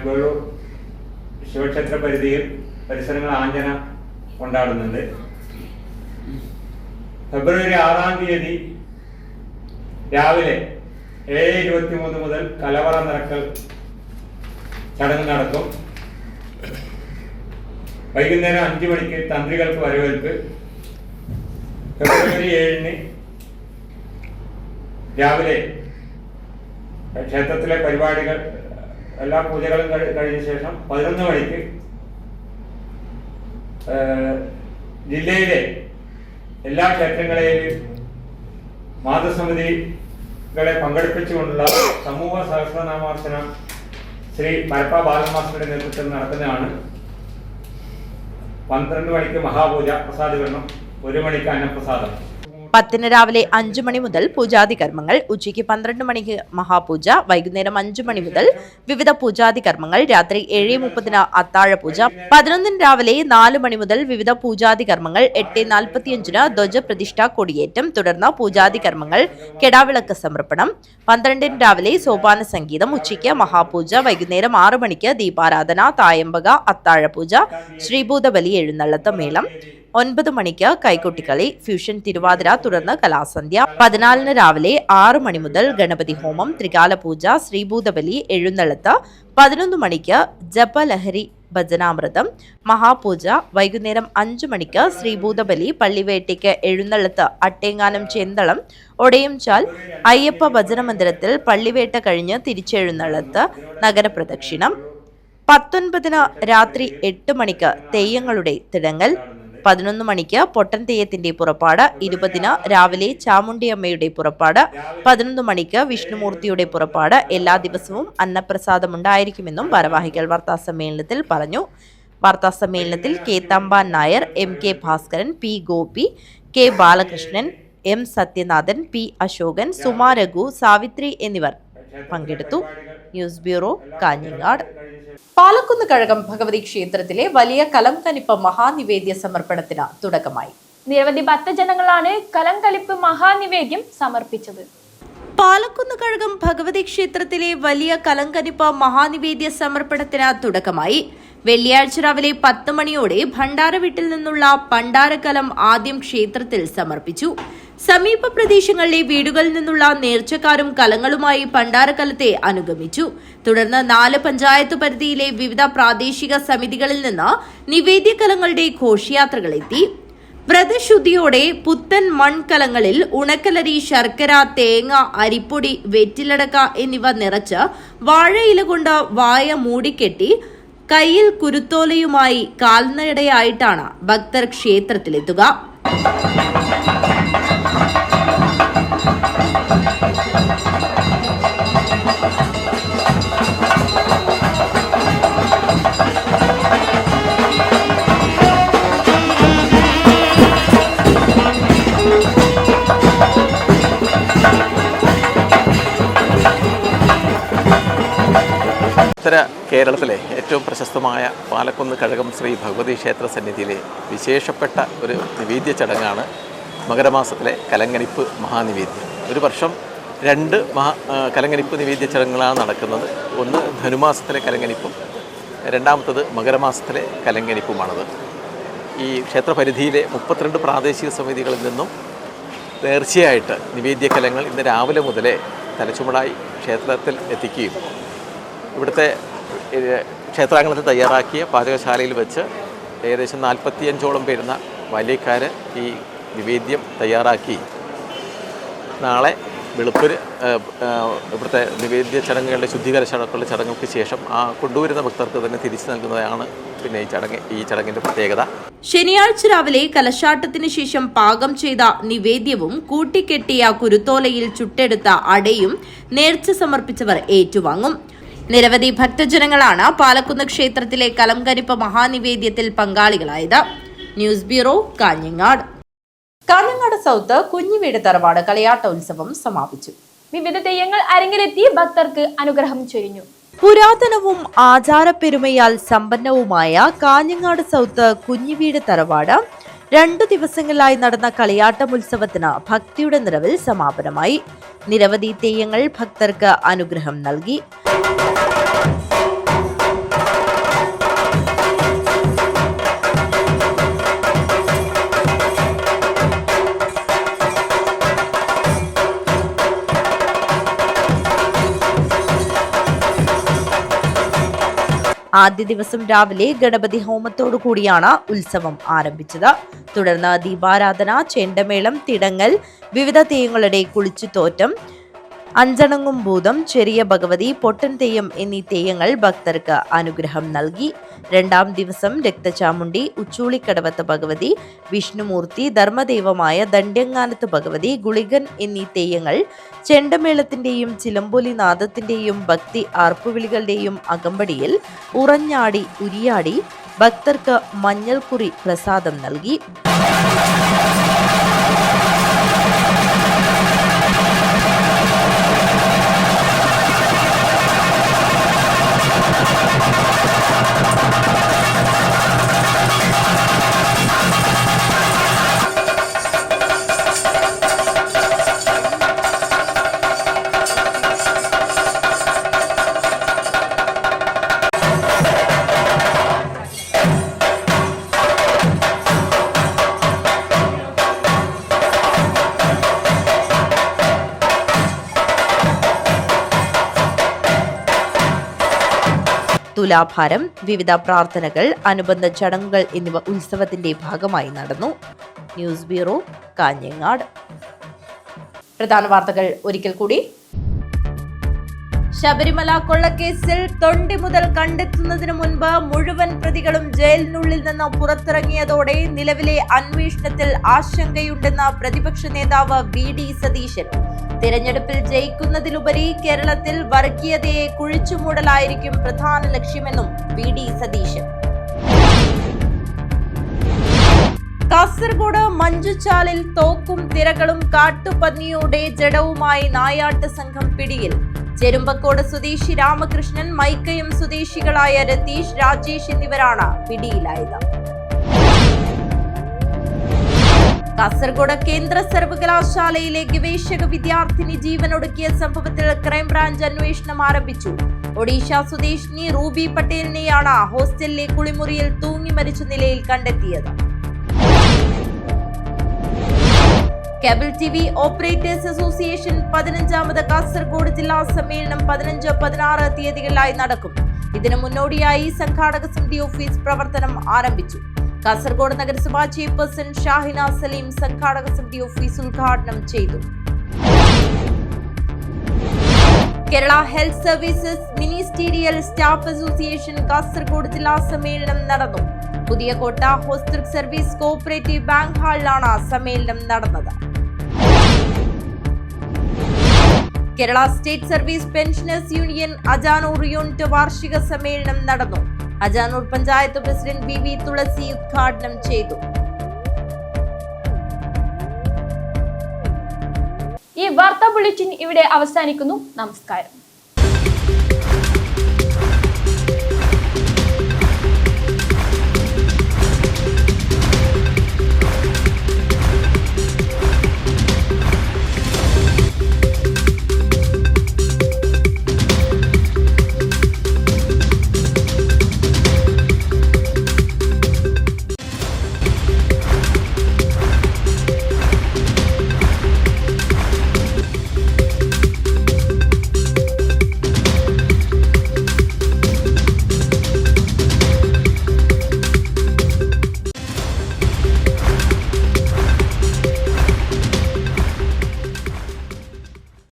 വേളൂർ ശിവക്ഷേത്ര പരിധിയിൽ പരിസരങ്ങൾ ആഞ്ജന കൊണ്ടാടുന്നുണ്ട്. ഫെബ്രുവരി 6-ാം തീയതി രാവിലെ 7:23 മുതൽ കലവറ നിറക്കൽ ചടങ്ങ് നടക്കും. വൈകുന്നേരം 5 മണിക്ക് തന്ത്രികൾക്ക് വരവേൽപ്പ്. ഫെബ്രുവരി 7-ന് രാവിലെ ക്ഷേത്രത്തിലെ പരിപാടികൾ എല്ലാ പൂജകളും കഴിഞ്ഞ ശേഷം 11 മണിക്ക് ജില്ലയിലെ എല്ലാ ക്ഷേത്രങ്ങളെയും മാതൃസമിതികളെ പങ്കെടുപ്പിച്ചുകൊണ്ടുള്ള സമൂഹ സഹസ്രനാമാർച്ചന ശ്രീ പരപ്പ ബാലമാസ്റ്ററുടെ നേതൃത്വത്തിൽ നടക്കുന്നതാണ്. 12 മണിക്ക് മഹാപൂജ പ്രസാദ വിതരണം, 1 മണിക്ക് അന്നപ്രസാദം. 10 രാവിലെ 5 മണി മുതൽ പൂജാതി കർമ്മങ്ങൾ, ഉച്ചയ്ക്ക് 12 മണിക്ക് മഹാപൂജ, വൈകുന്നേരം 5 മണി മുതൽ വിവിധ പൂജാതി കർമ്മങ്ങൾ, രാത്രി 7:30 അത്താഴപൂജ, 11 രാവിലെ 4 മണി മുതൽ വിവിധ പൂജാതി കർമ്മങ്ങൾ, 8:45 ധ്വജപ്രതിഷ്ഠ കൊടിയേറ്റം, തുടർന്ന് പൂജാതി കർമ്മങ്ങൾ, കെടാവിളക്ക് സമർപ്പണം, 12 രാവിലെ സോപാന സംഗീതം, ഉച്ചയ്ക്ക് മഹാപൂജ, വൈകുന്നേരം 6 മണിക്ക് ദീപാരാധന, തായമ്പക, അത്താഴപൂജ, ശ്രീഭൂതബലി എഴുന്നള്ളത്ത് മേളം, 9 മണിക്ക് കൈകൊട്ടിക്കളി, ഫ്യൂഷൻ തിരുവാതിര, തുടർന്ന് കലാസന്ധ്യ, 14 രാവിലെ 6 മണി മുതൽ ഗണപതി ഹോമം, ത്രികാല പൂജ, ശ്രീഭൂതബലി എഴുന്നള്ളത്ത്, 11 മണിക്ക് ജപലഹരി ഭജനാമൃതം, മഹാപൂജ, വൈകുന്നേരം 5 മണിക്ക് ശ്രീഭൂതബലി, പള്ളിവേട്ടയ്ക്ക് എഴുന്നള്ളത്ത്, അട്ടേങ്ങാനം ചേന്തളം, ഒടയംചാൽ അയ്യപ്പ ഭജന മന്ദിരത്തിൽ പള്ളിവേട്ട കഴിഞ്ഞ് തിരിച്ചെഴുന്നള്ളത്ത്, നഗരപ്രദക്ഷിണം, 19 രാത്രി 8 മണിക്ക് തെയ്യങ്ങളുടെ തിടങ്ങൽ, 11 മണിക്ക് പൊട്ടൻ തെയ്യത്തിന്റെ പുറപ്പാട്, 20 രാവിലെ ചാമുണ്ടിയമ്മയുടെ പുറപ്പാട്, 11 മണിക്ക് വിഷ്ണുമൂർത്തിയുടെ പുറപ്പാട്. എല്ലാ ദിവസവും അന്നപ്രസാദം ഉണ്ടായിരിക്കുമെന്നും ഭാരവാഹികൾ വാർത്താസമ്മേളനത്തിൽ പറഞ്ഞു. വാർത്താസമ്മേളനത്തിൽ K. Thampan Nair, MK Bhaskaran, P. Gopi, K. Balakrishnan, M. Sathyanathan, P. Ashokan, Suma Raghu, Savithri എന്നിവർ പങ്കെടുത്തു. News bureau, Kanhangad. പാലക്കുന്ന് കഴകം ഭഗവതി ക്ഷേത്രത്തിലെ വലിയ കലംകലിപ്പ് മഹാനിവേദ്യ സമർപ്പണത്തിന് തുടക്കമായി. നിരവധി ഭക്തജനങ്ങളാണ് കലംകലിപ്പ് മഹാനിവേദ്യം സമർപ്പിച്ചത്. പാലക്കുന്ന് കഴകം ഭഗവതി ക്ഷേത്രത്തിലെ വലിയ കലംകലിപ്പ് മഹാനിവേദ്യ സമർപ്പണത്തിന് തുടക്കമായി. വെള്ളിയാഴ്ച രാവിലെ 10 മണിയോടെ ഭണ്ഡാര വീട്ടിൽ നിന്നുള്ള ഭണ്ഡാരക്കലം ആദ്യം ക്ഷേത്രത്തിൽ സമർപ്പിച്ചു. സമീപ പ്രദേശങ്ങളിലെ വീടുകളിൽ നിന്നുള്ള നേർച്ചക്കാരും കലങ്ങളുമായി ഭണ്ഡാരക്കലത്തെ അനുഗമിച്ചു. തുടർന്ന് 4 പഞ്ചായത്ത് പരിധിയിലെ വിവിധ പ്രാദേശിക സമിതികളിൽ നിന്ന് നിവേദ്യകലങ്ങളുടെ ഘോഷയാത്രകളെത്തി. വ്രതശുദ്ധിയോടെ പുത്തൻ മൺകലങ്ങളിൽ ഉണക്കലരി, ശർക്കര, തേങ്ങ, അരിപ്പൊടി, വെറ്റിലടക്ക എന്നിവ നിറച്ച് വാഴയില കൊണ്ട് വായ മൂടിക്കെട്ടി കയ്യിൽ കുരുത്തോലയുമായി കാൽനടയായിട്ടാണ് ഭക്തർ ക്ഷേത്രത്തിലെത്തുക. ഉത്തര കേരളത്തിലെ ഏറ്റവും പ്രശസ്തമായ പാലക്കുന്ന് കഴകം ശ്രീ ഭഗവതി ക്ഷേത്ര സന്നിധിയിലെ വിശേഷപ്പെട്ട ഒരു നിവേദ്യ ചടങ്ങാണ് മകരമാസത്തിലെ കലങ്കനിപ്പ് മഹാനിവേദ്യം. ഒരു വർഷം 2 കലങ്കനിപ്പ് നിവേദ്യ ചടങ്ങുകളാണ് നടക്കുന്നത്. ഒന്ന് ധനുമാസത്തിലെ കലങ്കനിപ്പും രണ്ടാമത്തത് മകരമാസത്തിലെ കലങ്കനിപ്പുമാണത്. ഈ ക്ഷേത്രപരിധിയിലെ 32 പ്രാദേശിക സമിതികളിൽ നിന്നും നേർച്ചയായിട്ട് നിവേദ്യകലങ്ങൾ ഇന്ന് രാവിലെ മുതലേ തലച്ചുമടായി ക്ഷേത്രത്തിൽ എത്തിക്കുകയും ഇവിടുത്തെ ക്ഷേത്രാങ്കണത്തിൽ തയ്യാറാക്കിയ പാചകശാലയിൽ വെച്ച് ഏകദേശം 45ഓളം വരുന്ന ബാല്യക്കാർ ഈ നിവേദ്യം തയ്യാറാക്കി നാളെ വെളുപ്പിന് ഇവിടുത്തെ നിവേദ്യ ചടങ്ങുകളുടെ ശുദ്ധീകരണ ചടങ്ങുകൾക്ക് ശേഷം ആ കൊണ്ടുവരുന്ന ഭക്തർക്ക് തന്നെ തിരിച്ചു നൽകുന്നതാണ് പിന്നെ ഈ ചടങ്ങിൻ്റെ പ്രത്യേകത. ശനിയാഴ്ച രാവിലെ കലശാട്ടത്തിന് ശേഷം പാകം ചെയ്ത നിവേദ്യവും കൂട്ടിക്കെട്ടിയ കുരുത്തോലയിൽ ചുട്ടെടുത്ത അടയും നേർച്ച സമർപ്പിച്ചവർ ഏറ്റുവാങ്ങും. നിരവധി ഭക്തജനങ്ങളാണ് പാലക്കുന്ന് ക്ഷേത്രത്തിലെ കലംകനിപ്പ് മഹാനിവേദ്യത്തിൽ പങ്കാളികളായത്. News bureau, Kanhangad. Kanhangad south Kunhiveedu തറവാട് കളിയാട്ടോത്സവം സമാപിച്ചു. വിവിധ തെയ്യങ്ങൾ അരങ്ങിലെത്തി ഭക്തർക്ക് അനുഗ്രഹം ചൊരിഞ്ഞു. പുരാതനവും ആചാരപ്പെരുമയാൽ സമ്പന്നവുമായ കാഞ്ഞങ്ങാട് സൗത്ത് കുഞ്ഞിവീട് തറവാട് 2 ദിവസങ്ങളിലായി നടന്ന കളിയാട്ടമുത്സവത്തിന് ഭക്തിയുടെ നിറവിൽ സമാപനമായി. നിരവധി തെയ്യങ്ങൾ ഭക്തർക്ക് അനുഗ്രഹം നൽകി. ആദ്യ ദിവസം രാവിലെ ഗണപതി ഹോമത്തോടു കൂടിയാണ് ഉത്സവം ആരംഭിച്ചത്. തുടർന്ന് ദീപാരാധന, ചെണ്ടമേളം, തിടങ്ങൽ, വിവിധ തെയ്യങ്ങളുടെ കുളിച്ചുതോറ്റം, അഞ്ചണങ്ങും ഭൂതം, ചെറിയ ഭഗവതി, പൊട്ടൻ തെയ്യം എന്നീ തെയ്യങ്ങൾ ഭക്തർക്ക് അനുഗ്രഹം നൽകി. 2ാം ദിവസം രക്തചാമുണ്ടി, ഉച്ചൂളിക്കടവത്ത് ഭഗവതി, വിഷ്ണുമൂർത്തി, ധർമ്മദൈവമായ ദണ്ഡ്യങ്ങാനത്ത് ഭഗവതി, ഗുളികൻ എന്നീ തെയ്യങ്ങൾ ചെണ്ടമേളത്തിന്റെയും ചിലമ്പൊലി നാദത്തിന്റെയും ഭക്തി ആർപ്പുവിളികളുടെയും അകമ്പടിയിൽ ഉറഞ്ഞാടി ഉരിയാടി ഭക്തർക്ക് മഞ്ഞൾക്കുറി പ്രസാദം നൽകി. തുലാഭാരം, വിവിധ പ്രാർത്ഥനകൾ, അനുബന്ധ ചടങ്ങുകൾ എന്നിവ ഉത്സവത്തിന്റെ ഭാഗമായി നടന്നു. News bureau, Kanhangad. പ്രധാന വാർത്തകൾ ഒരിക്കൽ കൂടി. ശബരിമല കൊള്ളക്കേസിൽ തൊണ്ടി മുതൽ കണ്ടെത്തുന്നതിന് മുൻപ് മുഴുവൻ പ്രതികളും ജയിലിനുള്ളിൽ നിന്ന് പുറത്തിറങ്ങിയതോടെ നിലവിലെ അന്വേഷണത്തിൽ ആശങ്കയുണ്ടെന്ന പ്രതിപക്ഷ നേതാവ് VD സതീശൻ. തിരഞ്ഞെടുപ്പിൽ ജയിക്കുന്നതിലുപരി കേരളത്തിൽ വർഗീയതയെ കുഴിച്ചുമൂടലായിരിക്കും പ്രധാന ലക്ഷ്യമെന്നും VD സതീശൻ. കാസർഗോഡ് മഞ്ചുച്ചാലിൽ തോക്കും തിരകളും കാട്ടുപന്നിയുടെ ജഡവുമായി നായാട്ട് സംഘം പിടിയിൽ. ചെരുമ്പക്കോട് സ്വദേശി രാമകൃഷ്ണൻ, മൈക്കയം സ്വദേശികളായ രതീഷ്, രാജേഷ് എന്നിവരാണ് പിടിയിലായത്. കാസർഗോഡ് കേന്ദ്ര സർവകലാശാലയിലെ ഗവേഷക വിദ്യാർത്ഥിനി ജീവനൊടുക്കിയ സംഭവത്തിൽ ക്രൈംബ്രാഞ്ച് അന്വേഷണം ആരംഭിച്ചു. ഒഡീഷ സ്വദേശിനി റൂബി പട്ടേലിനെയാണ് ഹോസ്റ്റലിലെ കുളിമുറിയിൽ തൂങ്ങി മരിച്ച നിലയിൽ കണ്ടെത്തിയത്. കേബിൾ ടിവി ഓപ്പറേറ്റേഴ്സ് അസോസിയേഷൻ 15ാമത് കാസർഗോഡ് ജില്ലാ സമ്മേളനം 15-16 തീയതികളിലായി നടക്കും. ഇതിനു മുന്നോടിയായി സംഘാടക സമിതി ഓഫീസ് പ്രവർത്തനം ആരംഭിച്ചു. കാസർഗോഡ് നഗരസഭാ ചെയർപേഴ്സൺ ഷാഹിന സലീം സംഘാടക സമിതി ഓഫീസ് ഉദ്ഘാടനം ചെയ്തു. Kerala health services ministerial staff association Kasaragod ജില്ലാ സമ്മേളനം നടന്നു. Puthiya Kotta hospital service cooperative bank ഹാളിലാണ് സമ്മേളനം നടന്നത്. Kerala state service pensioners union Ajanur unit വാർഷിക സമ്മേളനം നടന്നു. അജാനൂർ പഞ്ചായത്ത് പ്രസിഡന്റ് വി തുളസി ഉദ്ഘാടനം ചെയ്തു. ഈ വാർത്താ ബുള്ളറ്റിൻ ഇവിടെ അവസാനിക്കുന്നു. നമസ്കാരം.